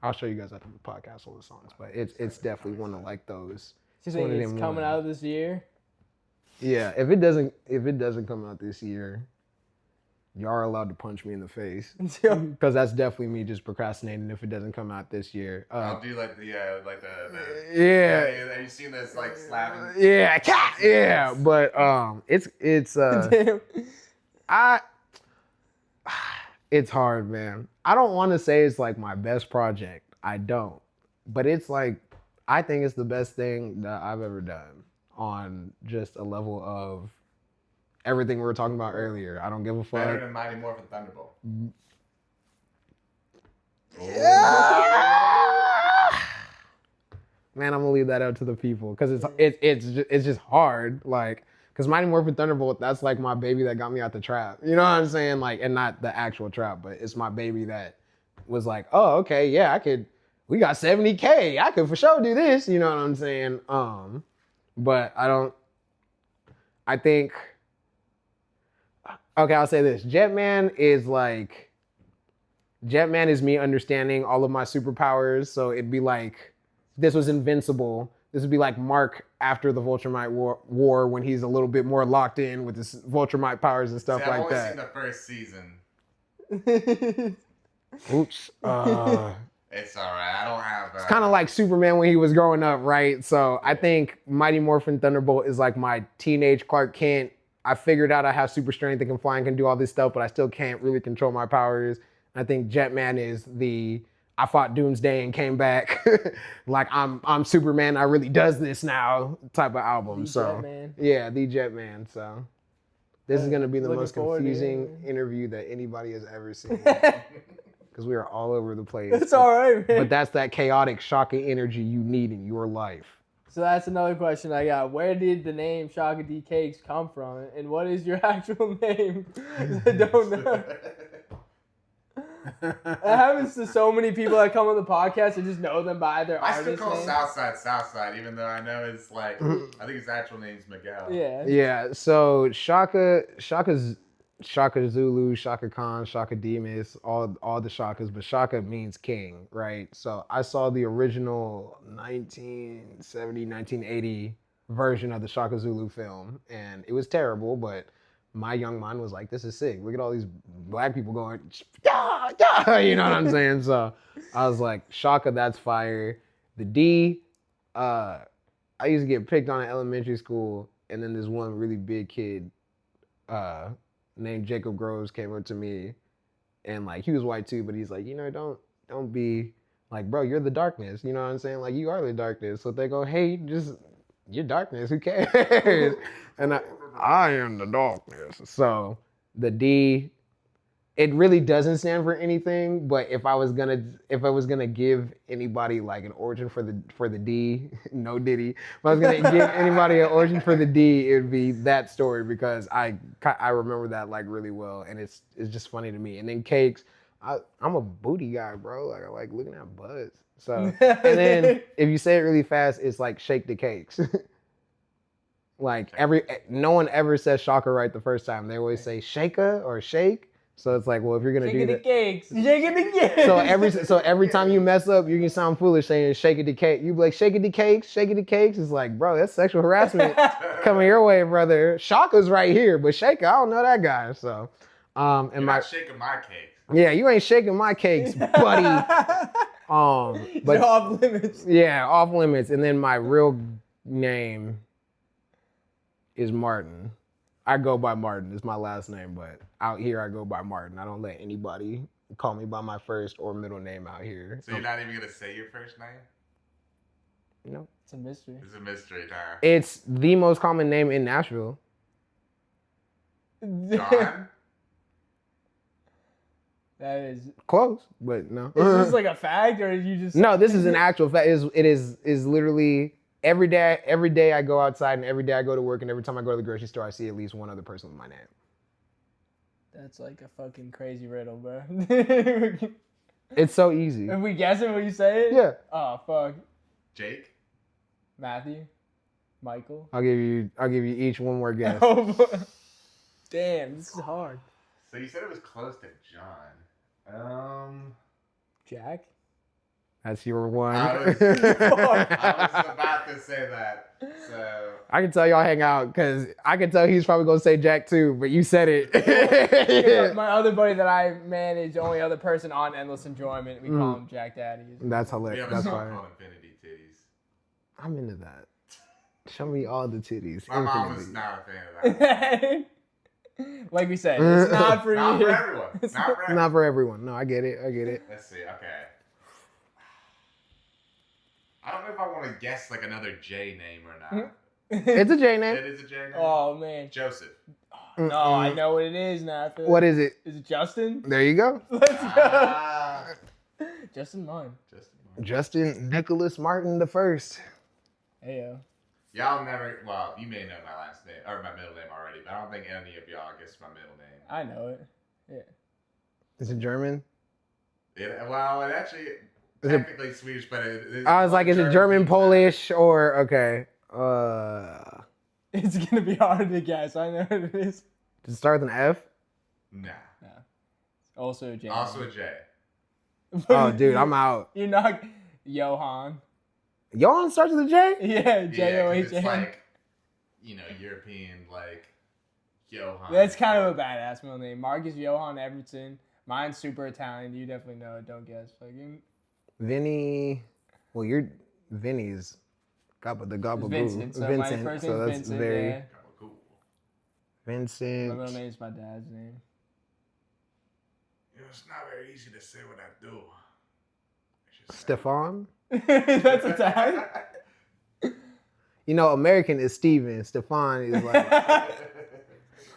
I'll show you guys after the podcast all the songs, but it's definitely one of like those. Do you think it's coming out this year? Yeah, if it doesn't come out this year, y'all are allowed to punch me in the face, because that's definitely me just procrastinating if it doesn't come out this year. I'll do like the yeah. Have you seen this like slapping? Yeah, but it's Damn. it's hard, man. I don't want to say it's like my best project. I don't, but it's like I think it's the best thing that I've ever done on just a level of everything we were talking about earlier. I don't give a fuck. Better than Mighty Morphin Thunderbolt. Yeah. Man, I'm gonna leave that up to the people because it's just hard. Like, because Mighty Morphin Thunderbolt, that's like my baby that got me out the trap. You know what I'm saying? Like, and not the actual trap, but it's my baby that was like, oh, okay, yeah, I could. We got 70K. I could for sure do this. You know what I'm saying? But I think. Okay, I'll say this. Jetman is me understanding all of my superpowers. So it'd be like, this was invincible. This would be like Mark after the Viltrumite war when he's a little bit more locked in with his Viltrumite powers and stuff like that. I've only seen the first season. Oops. It's all right. I don't have... It's kind of like Superman when he was growing up, right? So I think Mighty Morphin Thunderbolt is like my teenage Clark Kent. I figured out I have super strength and can fly and can do all this stuff, but I still can't really control my powers. And I think Jetman is I fought Doomsday and came back. Like I'm Superman. I really does this now type of album. Jetman. Yeah, the Jetman. So this is gonna be the most confusing interview that anybody has ever seen. Because we are all over the place. It's all right, man. But that's that chaotic, shocking energy you need in your life. So that's another question I got. Where did the name Shaka D Cakes come from? And what is your actual name? I don't know. It happens to so many people that come on the podcast and just know them by their artist name. I still call Southside, even though I know it's like, I think his actual name's Miguel. Yeah. Yeah, so Shaka's Shaka Zulu, Shaka Khan, Shaka Demus, all the Shakas, but Shaka means king, right? So I saw the original 1970, 1980 version of the Shaka Zulu film, and it was terrible, but my young mind was like, this is sick. Look at all these black people going, yeah, yeah, you know what I'm saying? So I was like, Shaka, that's fire. The D, I used to get picked on in elementary school, and then this one really big kid, named Jacob Groves came up to me, and like he was white too, but he's like, don't be like, bro, you're the darkness, you know what I'm saying? Like, you are the darkness. So they go, hey, just you're darkness, who cares? And I am the darkness. So the D, it really doesn't stand for anything, but if I was gonna give anybody like an origin for the D, no Diddy. If I was gonna give anybody an origin for the D, it would be that story, because I remember that like really well, and it's just funny to me. And then Cakes, I'm a booty guy, bro. Like I like looking at butts. So and then if you say it really fast, it's like Shake the Cakes. Like no one ever says Shaka right the first time. They always say Shaka or Shake. So it's like, well, if you're gonna do that, shaking the cakes. So every time you mess up, you can sound foolish saying "shake it the cake." You be like "shake it the cakes, shake it the cakes." It's like, bro, that's sexual harassment coming your way, brother. Shaka's right here, but Shaka, I don't know that guy. So, you're not shaking my cakes. Yeah, you ain't shaking my cakes, buddy. But you're off limits. Yeah, off limits. And then my real name is Martin. I go by Martin. It's my last name, but out here I go by Martin. I don't let anybody call me by my first or middle name out here. So you're not even gonna say your first name? No. It's a mystery. It's a mystery, huh? It's the most common name in Nashville. John? That is. Close, but no. Is this like a fact, or you just? No, this is an actual fact. It is literally every day. Every day I go outside, and every day I go to work, and every time I go to the grocery store, I see at least one other person with my name. That's like a fucking crazy riddle, bro. It's so easy. If we guess it when you say it? Yeah. Oh, fuck. Jake? Matthew? Michael? I'll give you each one more guess. Damn, this is hard. So you said it was close to John. Jack? That's your one. I was about to say that. So I can tell y'all hang out because I can tell he's probably gonna say Jack too, but you said it. My other buddy that I manage, the only other person on Endless Enjoyment, we call him Jack Daddy. That's hilarious. That's fine. Infinity titties. I'm into that. Show me all the titties. My mom was not a fan of that. Like we said, it's not for Not you. for everyone. Not for everyone. No, I get it. Let's see. Okay. I don't know if I want to guess like another J name or not. It's a J name. It is a J name. Oh man, Joseph. no, I know what it is now. What is it? Is it Justin? There you go. Let's go. Justin mine. Justin Nicholas Martin the first. Hey yo. Y'all never. Well, you may know my last name or my middle name already, but I don't think any of y'all guess my middle name. I know it. Yeah. Is it German? It actually technically Swedish, but I was like, is it German, Polish, or okay? It's gonna be hard to guess. I know what it is. Does it start with an F? Nah. Also a J. Also a J. Oh, dude, I'm out. You're not Johan. Johan starts with a J? Yeah, J-O-H-A-N. It's like, European, like, Johan. That's kind of a badass middle name. Marcus Johan Edvardsson. Mine's super Italian. You definitely know it. Don't guess. Fucking Vinny. Well, you're Vinny's the gobble Vincent. So my first so name's that's Vincent. very Yeah. Cool. Vincent. My middle name's my dad's name. It's not very easy to say what I do. Stefan. That's Italian. American is Steven. Stefan is like.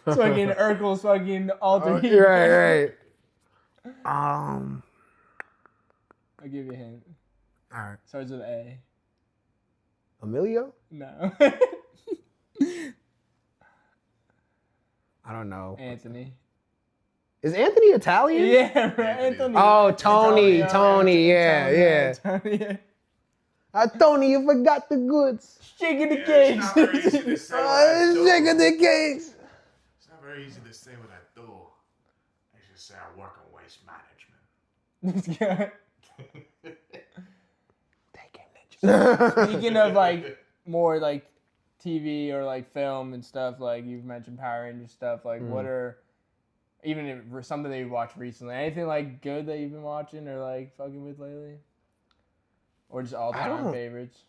It's fucking Urkel's fucking alter ego. Right. I'll give you a hint. All right. Starts with A. Emilio? No. I don't know. Anthony. Is Anthony Italian? Yeah, right. Anthony. Oh, Tony. Yeah. Tony, yeah. Tony, you forgot the goods. Shaking the cakes. Shaking the cakes. It's not very easy to say what I do. I should say I work on waste management. Speaking of like more like TV or like film and stuff, like you've mentioned Power Rangers stuff, like what are even if something that you watched recently, anything like good that you've been watching or like fucking with lately? Or just all-time favorites?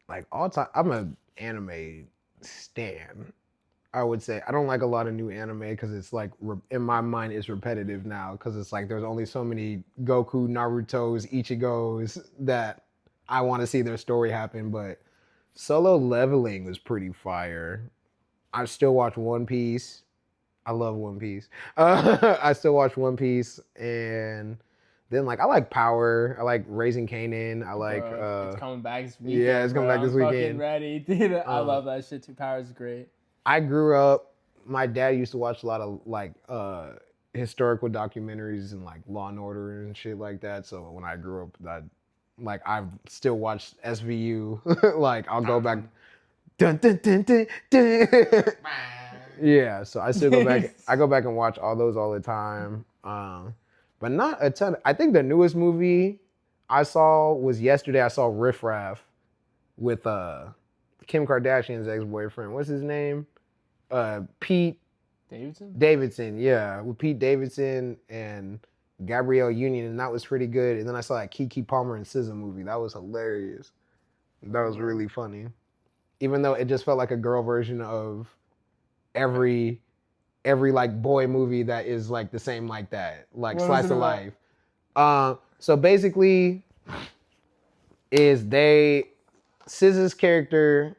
Like all-time, I'm an anime stan. I would say I don't like a lot of new anime because it's like in my mind it's repetitive now because it's like there's only so many Goku, Naruto's, Ichigos that I want to see their story happen. But Solo Leveling was pretty fire. I still watch One Piece. I love One Piece. I still watch One Piece, and then like I like Power. I like Raising Kanan. I like. It's coming back this weekend. Yeah, it's coming back this weekend. Fucking ready, dude. I love that shit too. Power is great. I grew up. My dad used to watch a lot of like historical documentaries and like Law and Order and shit like that. So when I grew up, I've still watched SVU. Like I'll go back. Dun, dun, dun, dun, dun. Yeah, so I still go back. I go back and watch all those all the time. But not a ton. I think the newest movie I saw was yesterday. I saw Riff Raff with Kim Kardashian's ex-boyfriend. What's his name? Pete Davidson. Yeah, with Pete Davidson and Gabrielle Union, and that was pretty good. And then I saw that Keke Palmer and SZA movie. That was hilarious. That was really funny. Even though it just felt like a girl version of every like boy movie that is like the same like that, like slice of life. So basically, SZA's character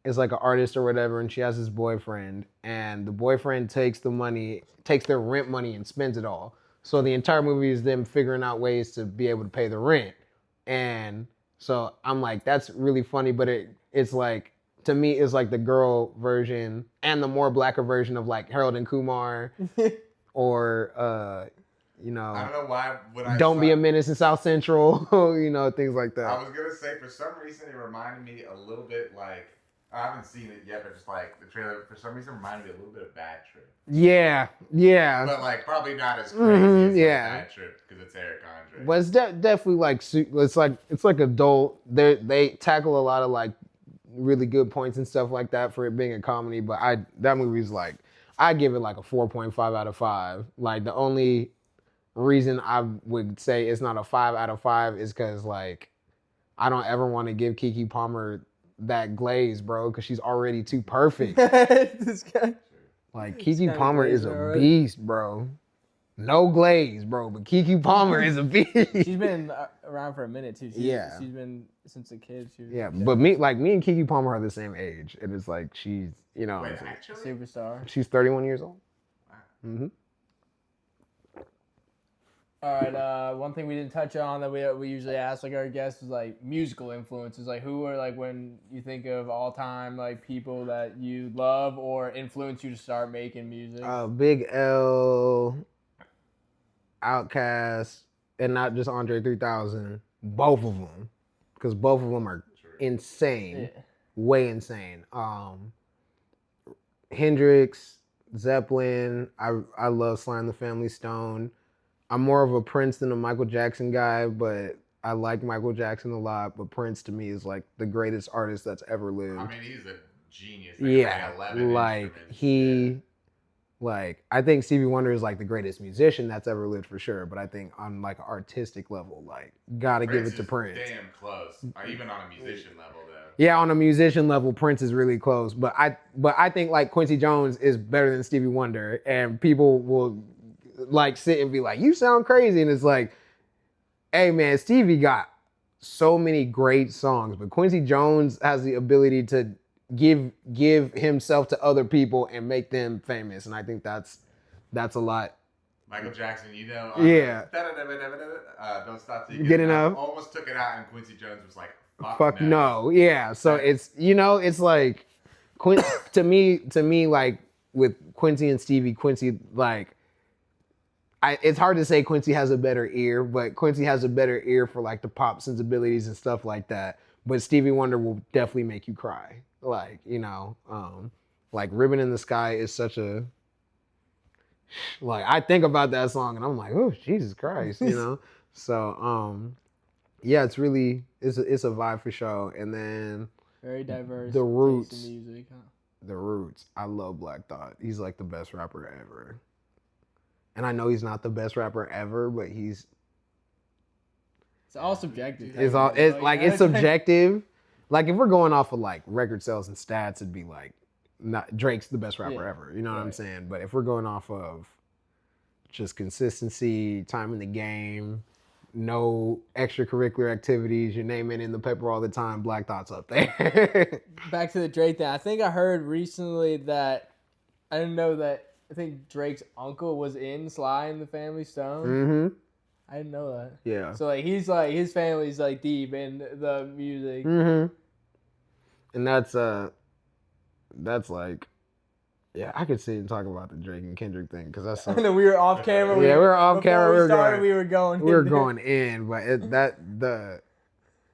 is like an artist or whatever, and she has this boyfriend, and the boyfriend takes their rent money and spends it all. So the entire movie is them figuring out ways to be able to pay the rent. And so I'm like, that's really funny, but it's like, to me, it's like the girl version and the more blacker version of like Harold and Kumar or, you know, I don't know why. Don't Be a Menace in South Central, you know, things like that. I was going to say, for some reason, it reminded me a little bit like, I haven't seen it yet, but just like the trailer, for some reason, reminded me a little bit of Bad Trip. Yeah. But like, probably not as crazy as Bad Trip because it's Eric Andre. But it's definitely like, it's like adult. They tackle a lot of like really good points and stuff like that for it being a comedy. But that movie's like, I give it like a 4.5 out of 5. Like the only reason I would say it's not a 5 out of 5 is because like I don't ever want to give Keke Palmer that glaze, bro, because she's already too perfect. This guy. Like Keke Palmer is a beast, bro. No glaze, bro, but Keke Palmer is a beast. She's been around for a minute too. She's been since a kid. But me and Keke Palmer are the same age, and it's like she's, you know, Wait, actually? Superstar. She's 31 years old. Wow. Mm-hmm. All right. One thing we didn't touch on that we usually ask like our guests is like musical influences. Like who are like when you think of all time like people that you love or influence you to start making music? Big L, Outkast, and not just Andre 3000. Both of them, because both of them are insane, way insane. Hendrix, Zeppelin. I love Sly and the Family Stone. I'm more of a Prince than a Michael Jackson guy, but I like Michael Jackson a lot. But Prince to me is like the greatest artist that's ever lived. I mean, he's a genius. Like I think Stevie Wonder is like the greatest musician that's ever lived for sure. But I think on like an artistic level, like gotta give it to Prince. Damn close, even on a musician level though. Yeah, on a musician level, Prince is really close. But I think like Quincy Jones is better than Stevie Wonder, and people will like sit and be like, you sound crazy. And it's like, hey man, Stevie got so many great songs, but Quincy Jones has the ability to give himself to other people and make them famous. And I think that's a lot. Michael Jackson, you know. Don't Stop Till You Get Enough. Almost took it out, and Quincy Jones was like, fuck no. Yeah. So it's, you know, it's like, to me, like with Quincy and Stevie, Quincy, like, it's hard to say Quincy has a better ear, but Quincy has a better ear for like the pop sensibilities and stuff like that. But Stevie Wonder will definitely make you cry. Like, you know, like Ribbon in the Sky is such a, like, I think about that song and I'm like, oh, Jesus Christ, you know? So, yeah, it's a vibe for sure. And then very diverse. The Roots. Music, huh? The Roots. I love Black Thought. He's like the best rapper ever. And I know he's not the best rapper ever, but it's all subjective. It's subjective. Like if we're going off of like record sales and stats, it'd be like Drake's the best rapper ever. You know what I'm saying? But if we're going off of just consistency, time in the game, no extracurricular activities, your name ain't in the paper all the time, Black Thought's up there. Back to the Drake thing. I think I heard recently that I didn't know that. I think Drake's uncle was in Sly and the Family Stone. Mm-hmm. I didn't know that. Yeah. So like he's like his family's like deep in the music. Mm-hmm. And that's like, yeah, I could sit and talk about the Drake and Kendrick thing because that's. I know we were off camera. We were off camera. We were going in, but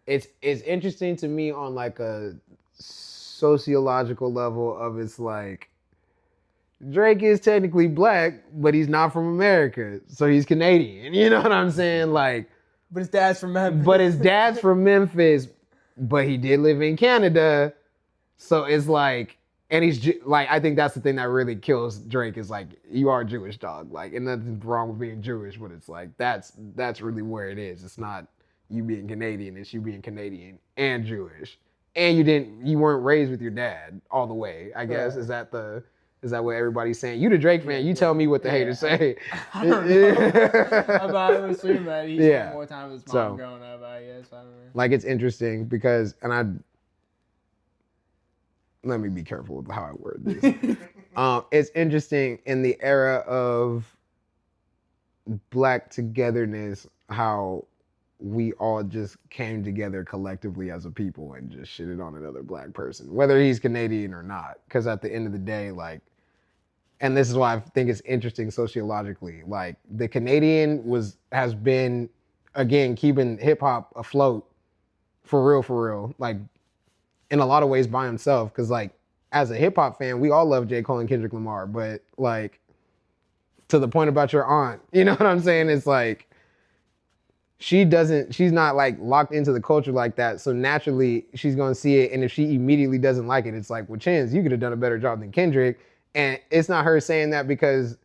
it's interesting to me on like a sociological level of it's like. Drake is technically black, but he's not from America, so he's Canadian. You know what I'm saying? Like, but his dad's from Memphis. But he did live in Canada, so it's like, and he's like, I think that's the thing that really kills Drake is like, you are Jewish, dog. Like, and nothing's wrong with being Jewish, but it's like that's really where it is. It's not you being Canadian; it's you being Canadian and Jewish, and you weren't raised with your dad all the way. I guess Is that what everybody's saying? You the Drake fan, you tell me what the haters say. I don't know. I would assume that he spent more time with his mom growing up, I guess. I don't know. Like, it's interesting because, let me be careful with how I word this. It's interesting in the era of Black togetherness, how we all just came together collectively as a people and just shitted on another Black person, whether he's Canadian or not. Because at the end of the day, like, and this is why I think it's interesting sociologically, like the Canadian has been, again, keeping hip hop afloat for real, like in a lot of ways by himself. Because like as a hip hop fan, we all love J. Cole and Kendrick Lamar, but like to the point about your aunt, you know what I'm saying? It's like she's not like locked into the culture like that. So naturally she's gonna see it. And if she immediately doesn't like it, it's like, well, Chenz, you could have done a better job than Kendrick. And it's not her saying that because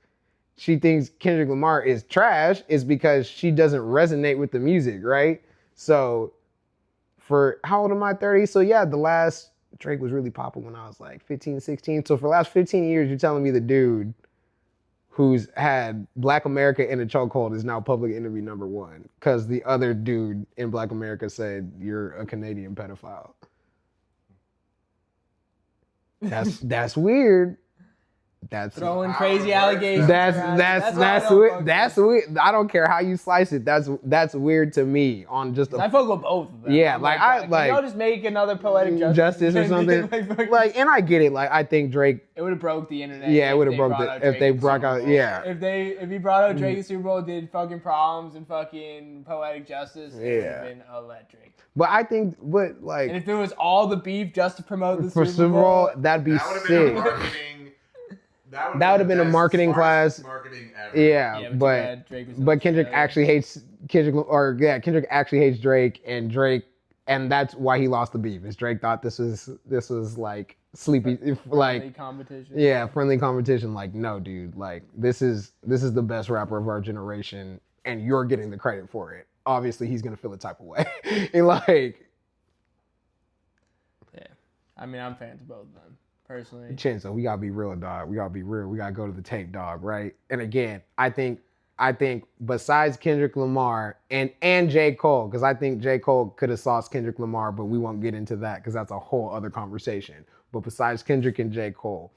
she thinks Kendrick Lamar is trash. It's because she doesn't resonate with the music, right? So for, how old am I, 30? So yeah, the last Drake was really popping when I was like 15, 16. So for the last 15 years, you're telling me the dude who's had Black America in a chokehold is now public enemy number one because the other dude in Black America said you're a Canadian pedophile. That's weird. That's throwing crazy allegations. That's weird. I don't care how you slice it. That's weird to me. On just I fuck with both of them. Yeah, y'all just make another poetic justice or something. Like, and I get it. Like, I think Drake. It would have broke the internet. Yeah, it would have broke if they brought out. Yeah. If he brought out Drake in Super Bowl, did fucking Problems and fucking Poetic Justice, it would have been electric. But I think, like, and if it was all the beef just to promote the for Super Bowl, that'd be sick. That would have been a marketing class. Marketing ever. Yeah, but Kendrick actually hates Kendrick actually hates Drake, and that's why he lost the beef. Is Drake thought this was like sleepy, like competition. Yeah, friendly competition. Like, no, dude, like this is the best rapper of our generation, and you're getting the credit for it. Obviously, he's gonna feel the type of way, and like. Yeah, I mean, I'm fans of both of them. Personally, Chenzo, we gotta be real, dog. We gotta be real. We gotta go to the tape, dog. Right? And again, I think besides Kendrick Lamar and J. Cole, because I think J. Cole could have sauced Kendrick Lamar, but we won't get into that because that's a whole other conversation. But besides Kendrick and J. Cole,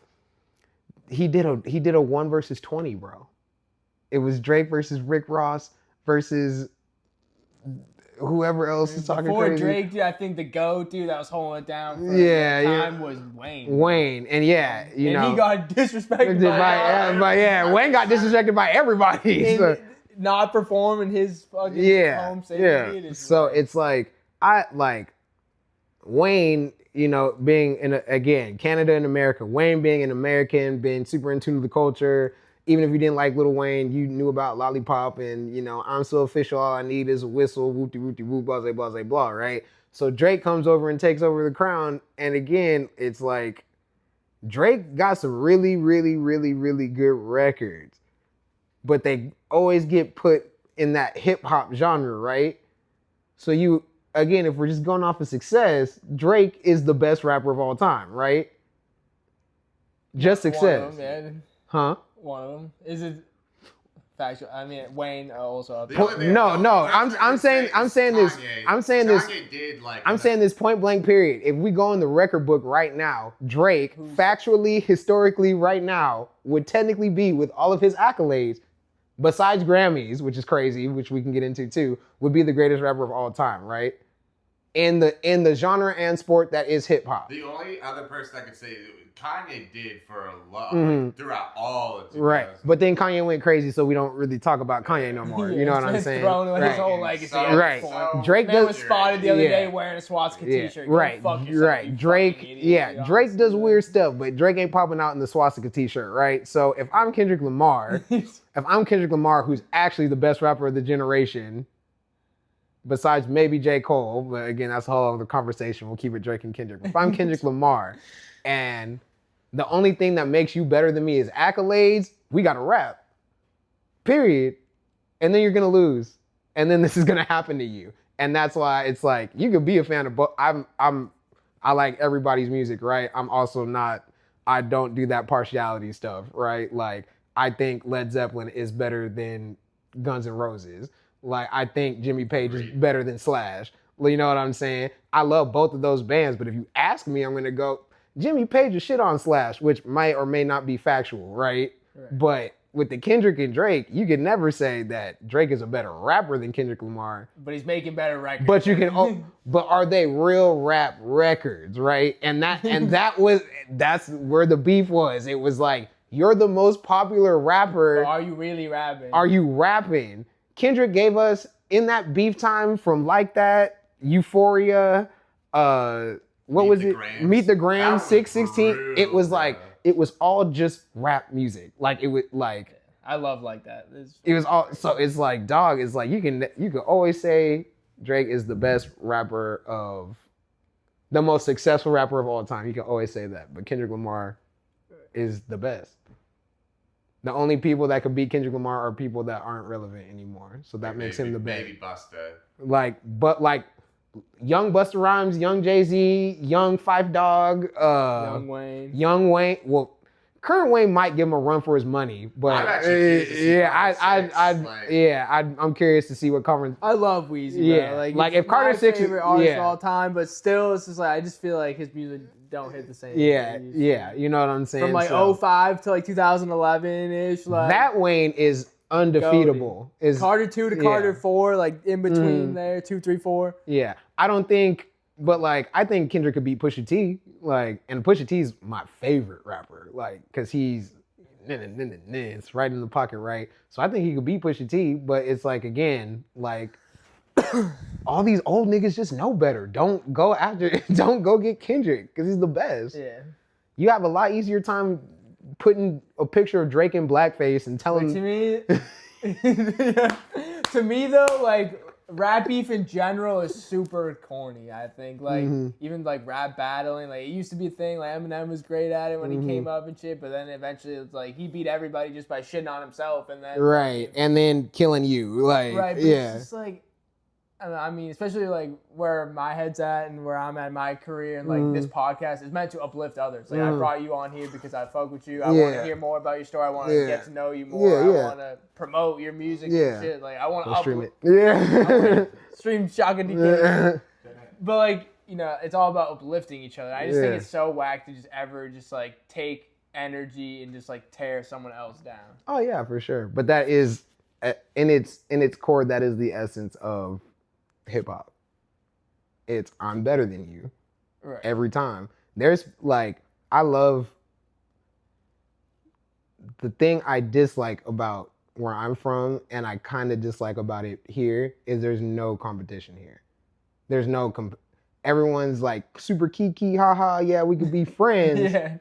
he did a 1 versus 20, bro. It was Drake versus Rick Ross versus whoever else is talking before crazy. Drake, dude, I think the GOAT, dude, that was holding it down for a time was Wayne. Wayne, and he got disrespected by Wayne got disrespected by everybody. So. Not performing his fucking home safety. Yeah. So it's like Wayne, being again Canada and America. Wayne being an American, being super in tune with the culture. Even if you didn't like Lil Wayne, you knew about Lollipop and, I'm so official, all I need is a whistle, whoop-de-whoop-de-whoop, blah, blah, blah, blah, right? So Drake comes over and takes over the crown. And again, it's like Drake got some really, really, really, really good records. But they always get put in that hip-hop genre, right? So again, if we're just going off of success, Drake is the best rapper of all time, right? Just success. Huh? One of them. Is it factual? I mean, Wayne also. No. I'm saying this point blank period. If we go in the record book right now, Drake, factually, historically, right now, would technically be, with all of his accolades, besides Grammys, which is crazy, which we can get into too, would be the greatest rapper of all time, right? In the genre and sport that is hip hop. The only other person I could say Kanye did for a lot throughout all of 2000s. Right, but then Kanye went crazy, so we don't really talk about Kanye no more. You know what I'm saying? His whole legacy. Drake was spotted the other day wearing a swastika t-shirt. Right. Drake does weird stuff, but Drake ain't popping out in the swastika t-shirt, right? So if I'm Kendrick Lamar, who's actually the best rapper of the generation, besides maybe J. Cole, but again, that's a whole other conversation. We'll keep it Drake and Kendrick. If I'm Kendrick Lamar, and the only thing that makes you better than me is accolades, we gotta rap. Period. And then you're gonna lose. And then this is gonna happen to you. And that's why it's like, you could be a fan of both. I like everybody's music, right? I don't do that partiality stuff, right? Like, I think Led Zeppelin is better than Guns N' Roses. Like, I think Jimmy Page is better than Slash. You know what I'm saying? I love both of those bands, but if you ask me, I'm gonna go, Jimmy Page is shit on Slash, which might or may not be factual, right? But with the Kendrick and Drake, you can never say that Drake is a better rapper than Kendrick Lamar. But he's making better records. But you can, but are they real rap records, right? And that's where the beef was. It was like, you're the most popular rapper. But are you really rapping? Are you rapping? Kendrick gave us in that beef time from Like That, Euphoria, what was it? Meet the Grams, 616. It was like, it was all just rap music. Like it was like. I love Like That. It was all, so it's like, dog, it's like you can always say Drake is the best rapper the most successful rapper of all time. You can always say that. But Kendrick Lamar is the best. The only people that could beat Kendrick Lamar are people that aren't relevant anymore. So that makes him the best. Maybe Busta. Like young Busta Rhymes, young Jay-Z, young Phife Dawg, Young Wayne. Well, current Wayne might give him a run for his money, but I'm curious to see what Carter. I love Weezy. Yeah, bro. like if Carter Six is favorite artist of all time, but still, it's just like I just feel like his music don't hit the same. Yeah, you know what I'm saying. From like 05 to like 2011 ish, like that Wayne is undefeatable. Is Carter 2 to Carter 4, like in between there, 2, 3, 4. Yeah, I don't think. But like, I think Kendrick could beat Pusha T. Like, and Pusha T's my favorite rapper. Like, cause he's it's right in the pocket, right? So I think he could beat Pusha T. But it's like, again, like all these old niggas just know better. Don't go get Kendrick because he's the best. Yeah. You have a lot easier time putting a picture of Drake in blackface and telling to me though, like rap beef in general is super corny, I think. Like, even like rap battling, like it used to be a thing. Like Eminem was great at it when he came up and shit, but then eventually it's like he beat everybody just by shitting on himself and then and then killing you. Like, but it's just like, I mean, especially like where my head's at and where I'm at in my career and like this podcast is meant to uplift others. Like I brought you on here because I fuck with you. I want to hear more about your story. I want to get to know you more. I want to promote your music and shit. Like I want to stream it. Stream Shaka D. But like, you know, it's all about uplifting each other. I just think it's so whack to just ever just like take energy and just like tear someone else down. Oh yeah, for sure. But that is in its core, that is the essence of hip hop. It's I'm better than you every time. There's like, I love the thing I dislike about where I'm from and I kind of dislike about it here is there's no competition here. There's no everyone's like super kiki, haha, yeah, we could be friends.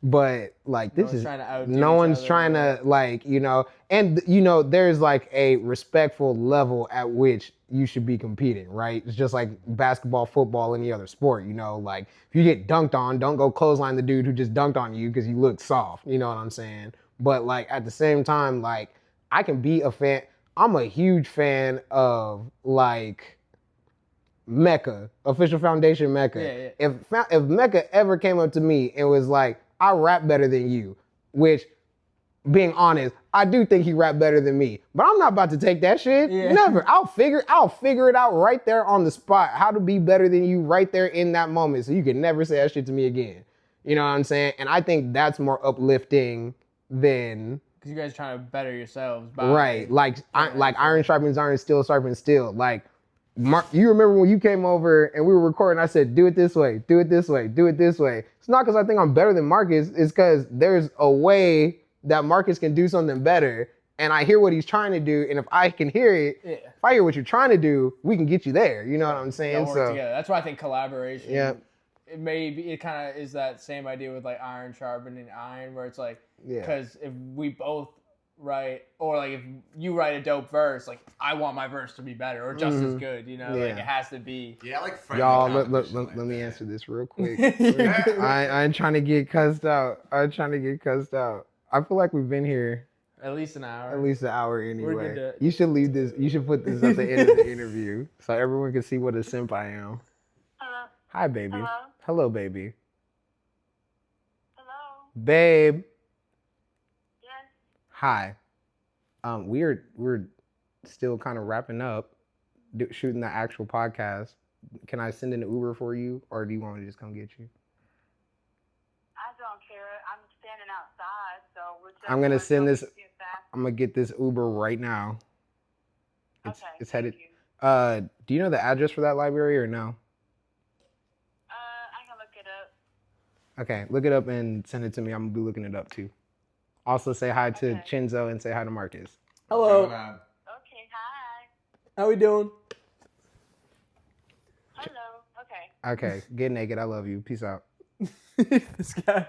But like this is no one's trying to like, you know, and you know, there's like a respectful level at which you should be competing, right? It's just like basketball, football, any other sport, you know, like if you get dunked on, don't go clothesline the dude who just dunked on you because you look soft, you know what I'm saying? But like at the same time, like I can be a fan. I'm a huge fan of like Mecca, Official Foundation Mecca. If Mecca ever came up to me and was like, I rap better than you, which, being honest, I do think he rap better than me. But I'm not about to take that shit. Never. I'll figure it out right there on the spot, how to be better than you right there in that moment. So you can never say that shit to me again. You know what I'm saying? And I think that's more uplifting than... Because you guys are trying to better yourselves. Right. Like iron sharpens iron, steel sharpens steel. Like, Mark, you remember when you came over and we were recording, I said, do it this way, do it this way, do it this way. It's not because I think I'm better than Marcus. It's because there's a way that Marcus can do something better. And I hear what he's trying to do. And if I can hear it, if I hear what you're trying to do, we can get you there. You know what I'm saying? Work together. That's why I think collaboration. It kind of is that same idea with like iron sharpening iron, where it's like, because if we both write, or like if you write a dope verse, like I want my verse to be better or just as good, you know, like it has to be. Yeah, like y'all. Let me answer this real quick. I ain't trying to get cussed out. I feel like we've been here at least an hour. Anyway. You should leave this. You should put this at the end of the interview so everyone can see what a simp I am. Hello. Hi, baby. Hello. Hello, baby. Hello. Babe. Yes. Hi. We're still kind of wrapping up, shooting the actual podcast. Can I send an Uber for you, or do you want me to just come get you? I don't care. I'm standing outside, so we're I'm gonna send this. Get back. I'm gonna get this Uber right now. It's Okay, it's thank headed. you. Do you know the address for that library or no? I can look it up. Okay, look it up and send it to me. I'm gonna be looking it up too. Also, say hi to Okay. Chenzo and say hi to Marcus. Hello. Going on? Okay, hi. How we doing? Hello. Okay. Okay, get naked. I love you. Peace out. This guy.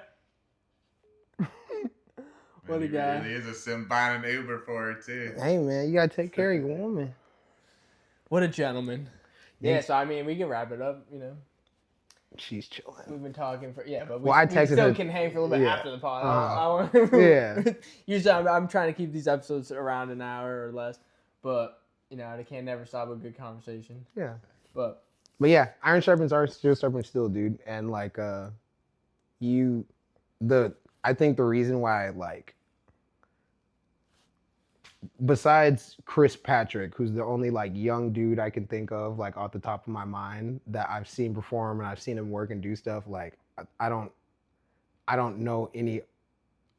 What a He guy. really is a sim buying an Uber for her too. Hey man, you gotta take care of your woman. What a gentleman. Yeah, so I mean, we can wrap it up, you know. She's chilling. We've been talking for, but Well, I we texted still her- can hang for a little bit yeah. after the pod. Yeah. Usually I'm trying to keep these episodes around an hour or less, but, you know, I can't never stop a good conversation. Yeah. But yeah, iron sharpens iron, steel sharpens steel, dude. And like, I think the reason why, like, besides Chris Patrick, who's the only like young dude I can think of like off the top of my mind that I've seen perform and I've seen him work and do stuff, like I don't know any,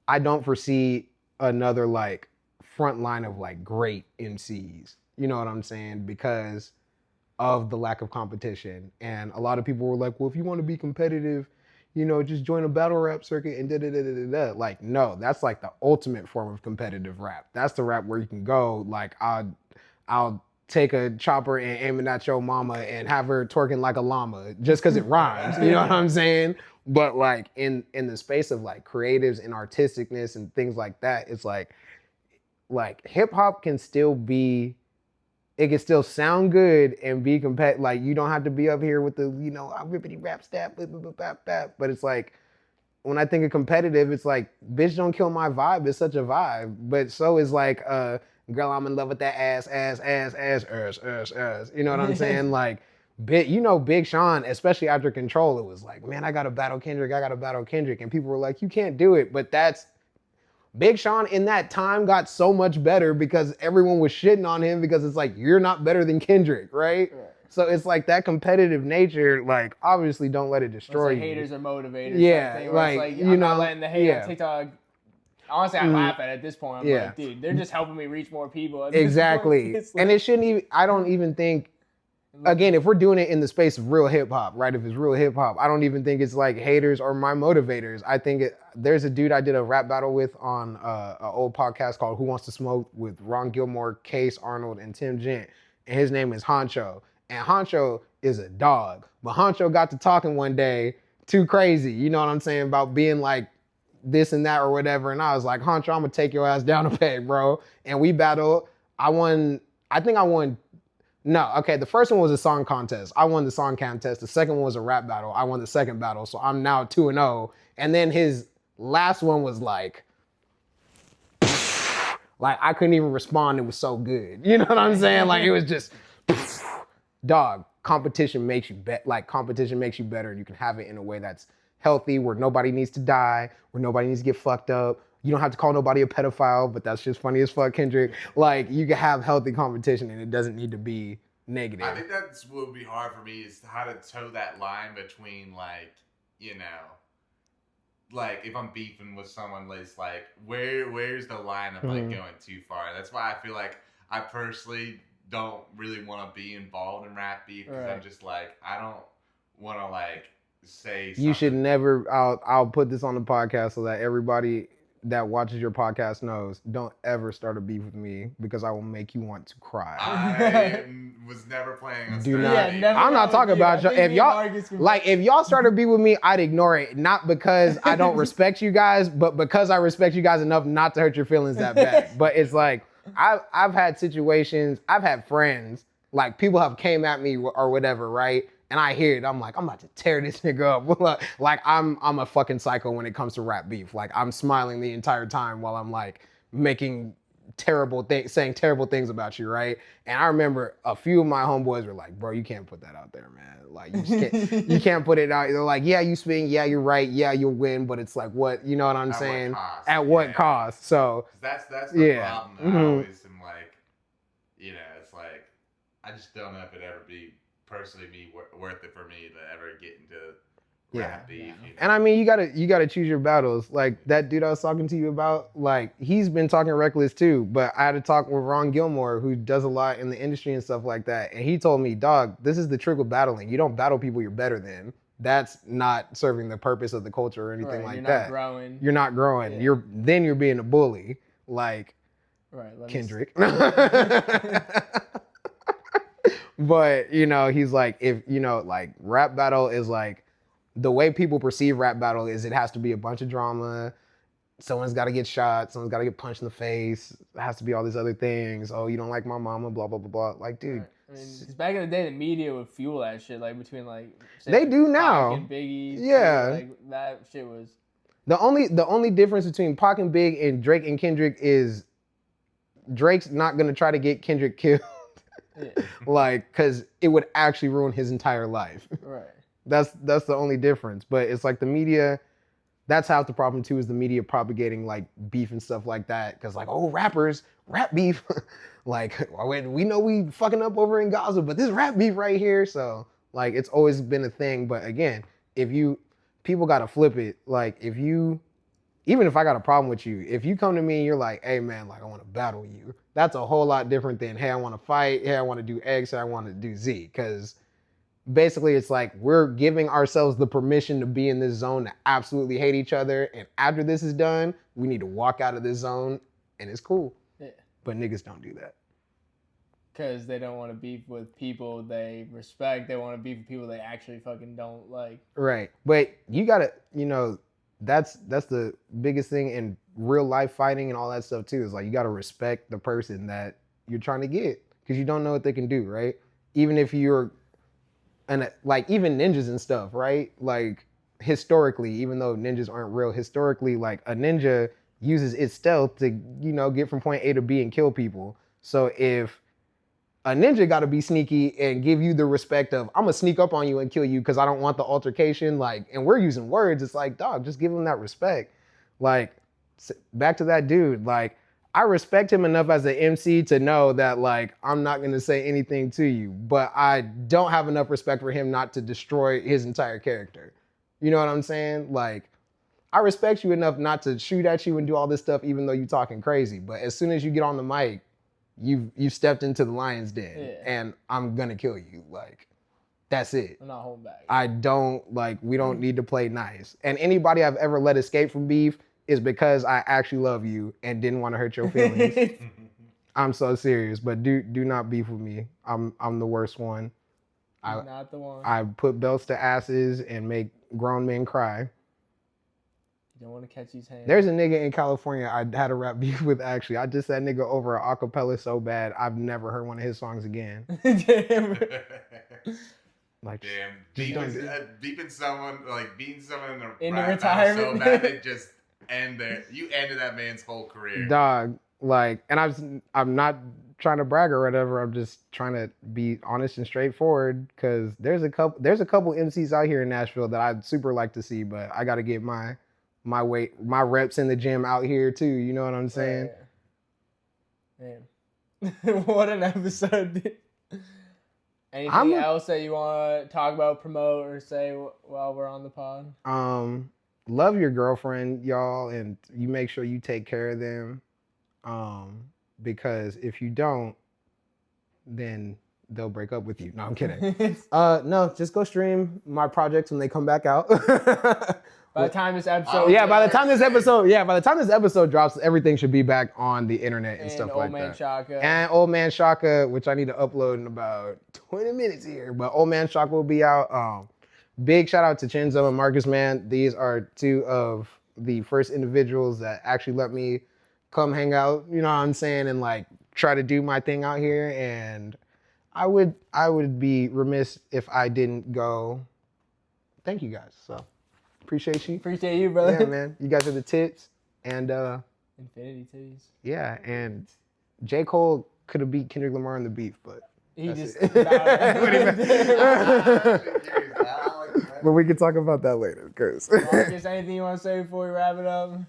I don't foresee another like front line of like great MCs. You know what I'm saying? Because of the lack of competition. And a lot of people were like, well, if you want to be competitive, you know, just join a battle rap circuit and da-da-da-da-da. Like, no, that's like the ultimate form of competitive rap. That's the rap where you can go, like, I'll take a chopper and aim it at your mama and have her twerking like a llama just because it rhymes. You know what I'm saying? But like in the space of like creatives and artisticness and things like that, it's like hip hop can still be, it can still sound good and be competitive. Like, you don't have to be up here with the, you know, rippity rap stat, blah, blah, blah, blah, blah. But it's like, when I think of competitive, it's like, bitch, don't kill my vibe. It's such a vibe. But so is like, girl, I'm in love with that ass. You know what I'm saying? Like, Big Sean, especially after Control, it was like, man, I got to battle Kendrick. And people were like, you can't do it. But that's, Big Sean in that time got so much better because everyone was shitting on him because it's like, you're not better than Kendrick, right? So it's like that competitive nature, like, obviously don't let it destroy you. haters are motivators. Yeah, Thing, like, it's like, you I'm know, not letting the hate on TikTok. Honestly, I laugh at it at this point. I'm Yeah. like, dude, they're just helping me reach more people. At this Exactly. point. It's like, And it shouldn't even, I don't even think, again, if we're doing it in the space of real hip hop, right? If it's real hip hop, I don't even think it's like haters or my motivators. I think there's a dude I did a rap battle with on an old podcast called Who Wants to Smoke with Ron Gilmore, Case Arnold, and Tim Gent. And his name is Honcho. And Honcho is a dog. But Honcho got to talking one day too crazy, you know what I'm saying, about being like this and that or whatever. And I was like, Honcho, I'm gonna take your ass down a peg, bro. And we battled. I think I won. No, okay, the first one was a song contest. I won the song contest. The second one was a rap battle. I won the second battle, so I'm now 2-0. And then his last one was like I couldn't even respond. It was so good. You know what I'm saying? Like, it was just, dog, competition makes you competition makes you better. You can have it in a way that's healthy, where nobody needs to die, where nobody needs to get fucked up. You don't have to call nobody a pedophile, but that's just funny as fuck, Kendrick. Like, you can have healthy competition and it doesn't need to be negative. I think that's what would be hard for me, is how to toe that line between, like, you know, like, if I'm beefing with someone, it's like, where's the line of like going too far? That's why I feel like I personally don't really want to be involved in rap beef, because I'm just like, I don't want to like say something. You should never. I'll put this on the podcast so that everybody that watches your podcast knows, don't ever start a beef with me, because I will make you want to cry. I was never planning on starting a beef. I'm not talking about you. If y'all start a beef with me, I'd ignore it. Not because I don't respect you guys, but because I respect you guys enough not to hurt your feelings that bad. But it's like, I've had situations, I've had friends, like, people have came at me or whatever, right? And I hear it, I'm like, I'm about to tear this nigga up. Like, I'm a fucking psycho when it comes to rap beef. Like, I'm smiling the entire time while I'm like making terrible things, saying terrible things about you, right? And I remember a few of my homeboys were like, bro, you can't put that out there, man. Like, you just can't, you can't put it out. They're like, yeah, you spin, yeah, you're right, yeah, you'll win, but it's like, what, you know what I'm saying? At what cost? So that's the problem. I always am like, you know, it's like, I just don't know if it'd ever be personally worth it for me to ever get into rap beef. You know? And I mean, you gotta choose your battles. Like that dude I was talking to you about, like he's been talking reckless too. But I had to talk with Ron Gilmore, who does a lot in the industry and stuff like that. And he told me, dog, this is the trick with battling. You don't battle people you're better than. That's not serving the purpose of the culture or anything like that. You're not growing. Yeah. You're being a bully, like Kendrick. But you know, he's like, if you know, like rap battle is like the way people perceive rap battle is it has to be a bunch of drama. Someone's got to get shot. Someone's got to get punched in the face. It has to be all these other things. Oh, you don't like my mama, blah, blah, blah, blah. Like, dude. I mean, because back in the day, the media would fuel that shit, like between like they do now. Pac and Biggie. Yeah. Like that shit was. The only difference between Pac and Big and Drake and Kendrick is Drake's not gonna try to get Kendrick killed. Yeah. Like, cause it would actually ruin his entire life. Right. That's the only difference. But it's like the media, that's half the problem too, is the media propagating like beef and stuff like that. Cause like, oh, rappers, rap beef. Like, we know we fucking up over in Gaza, but this rap beef right here. So like, it's always been a thing. But again, people gotta flip it. Like even if I got a problem with you, if you come to me and you're like, hey man, like I want to battle you, that's a whole lot different than, hey, I want to fight, hey, I want to do X, hey, I want to do Z. Because basically it's like we're giving ourselves the permission to be in this zone to absolutely hate each other. And after this is done, we need to walk out of this zone and it's cool. Yeah. But niggas don't do that. Because they don't want to beef with people they respect. They want to beef with people they actually fucking don't like. Right. But you gotta, that's the biggest thing in real life fighting and all that stuff too, is like you gotta respect the person that you're trying to get, because you don't know what they can do, right? Even if you're, and like even ninjas and stuff, right? Like historically, even though ninjas aren't real, historically, like a ninja uses its stealth to, get from point A to B and kill people. So if a ninja got to be sneaky and give you the respect of, I'm gonna sneak up on you and kill you because I don't want the altercation. Like, and we're using words. It's like, dog, just give him that respect. Like, back to that dude. Like, I respect him enough as an MC to know that, like, I'm not gonna say anything to you, but I don't have enough respect for him not to destroy his entire character. You know what I'm saying? Like, I respect you enough not to shoot at you and do all this stuff, even though you're talking crazy. But as soon as you get on the mic, you stepped into the lion's den, and I'm gonna kill you. Like, that's it. I'm not holding back. We don't need to play nice. And anybody I've ever let escape from beef is because I actually love you and didn't want to hurt your feelings. I'm so serious, but do not beef with me. I'm the worst one. You're not the one. I put belts to asses and make grown men cry. You don't want to catch these hands. There's a nigga in California I had a rap beef with, actually. I just that nigga over an acapella so bad, I've never heard one of his songs again. Damn. Like, damn. Beefing someone, like beating someone in the retirement so bad it just you ended that man's whole career. Dog, like, and I'm not trying to brag or whatever. I'm just trying to be honest and straightforward, because there's a couple MCs out here in Nashville that I'd super like to see, but I got to get my reps in the gym out here too. You know what I'm saying? Man, what an episode. Anything else that you want to talk about, promote, or say while we're on the pod? Love your girlfriend, y'all, and you make sure you take care of them. Because if you don't, then they'll break up with you. No, I'm kidding. No, just go stream my projects when they come back out. By the time this episode, by the time this episode drops, everything should be back on the internet and stuff like that. Man Shaka. And Old Man Shaka, which I need to upload in about 20 minutes here. But Old Man Shaka will be out. Big shout out to Chenzo and Marcus, man. These are two of the first individuals that actually let me come hang out, you know what I'm saying, and like try to do my thing out here. And I would be remiss if I didn't go. Thank you guys. So appreciate you. Appreciate you, brother. Yeah, man. You guys are the tits. And infinity titties. Yeah, and J. Cole could have beat Kendrick Lamar in the beef, but he just but we can talk about that later, cause Marcus, anything you want to say before we wrap it up?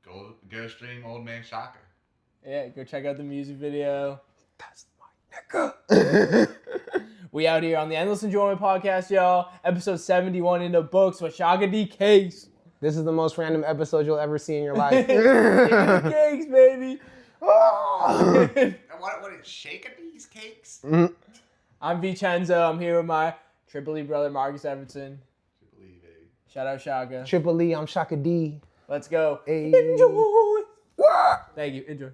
Go stream Old Man Shaka. Yeah, go check out the music video. That's my nigga. We out here on the Endless Enjoyment Podcast, y'all. Episode 71 in the books with Shaka D cakes. This is the most random episode you'll ever see in your life. Cakes, baby. What is Shaka D's cakes? I'm Chenzo. I'm here with my Triple E brother, Marcus Edvardsson. Triple E, baby. Shout out Shaka. Triple E, I'm Shaka D. Let's go. Hey. Enjoy. Thank you. Enjoy.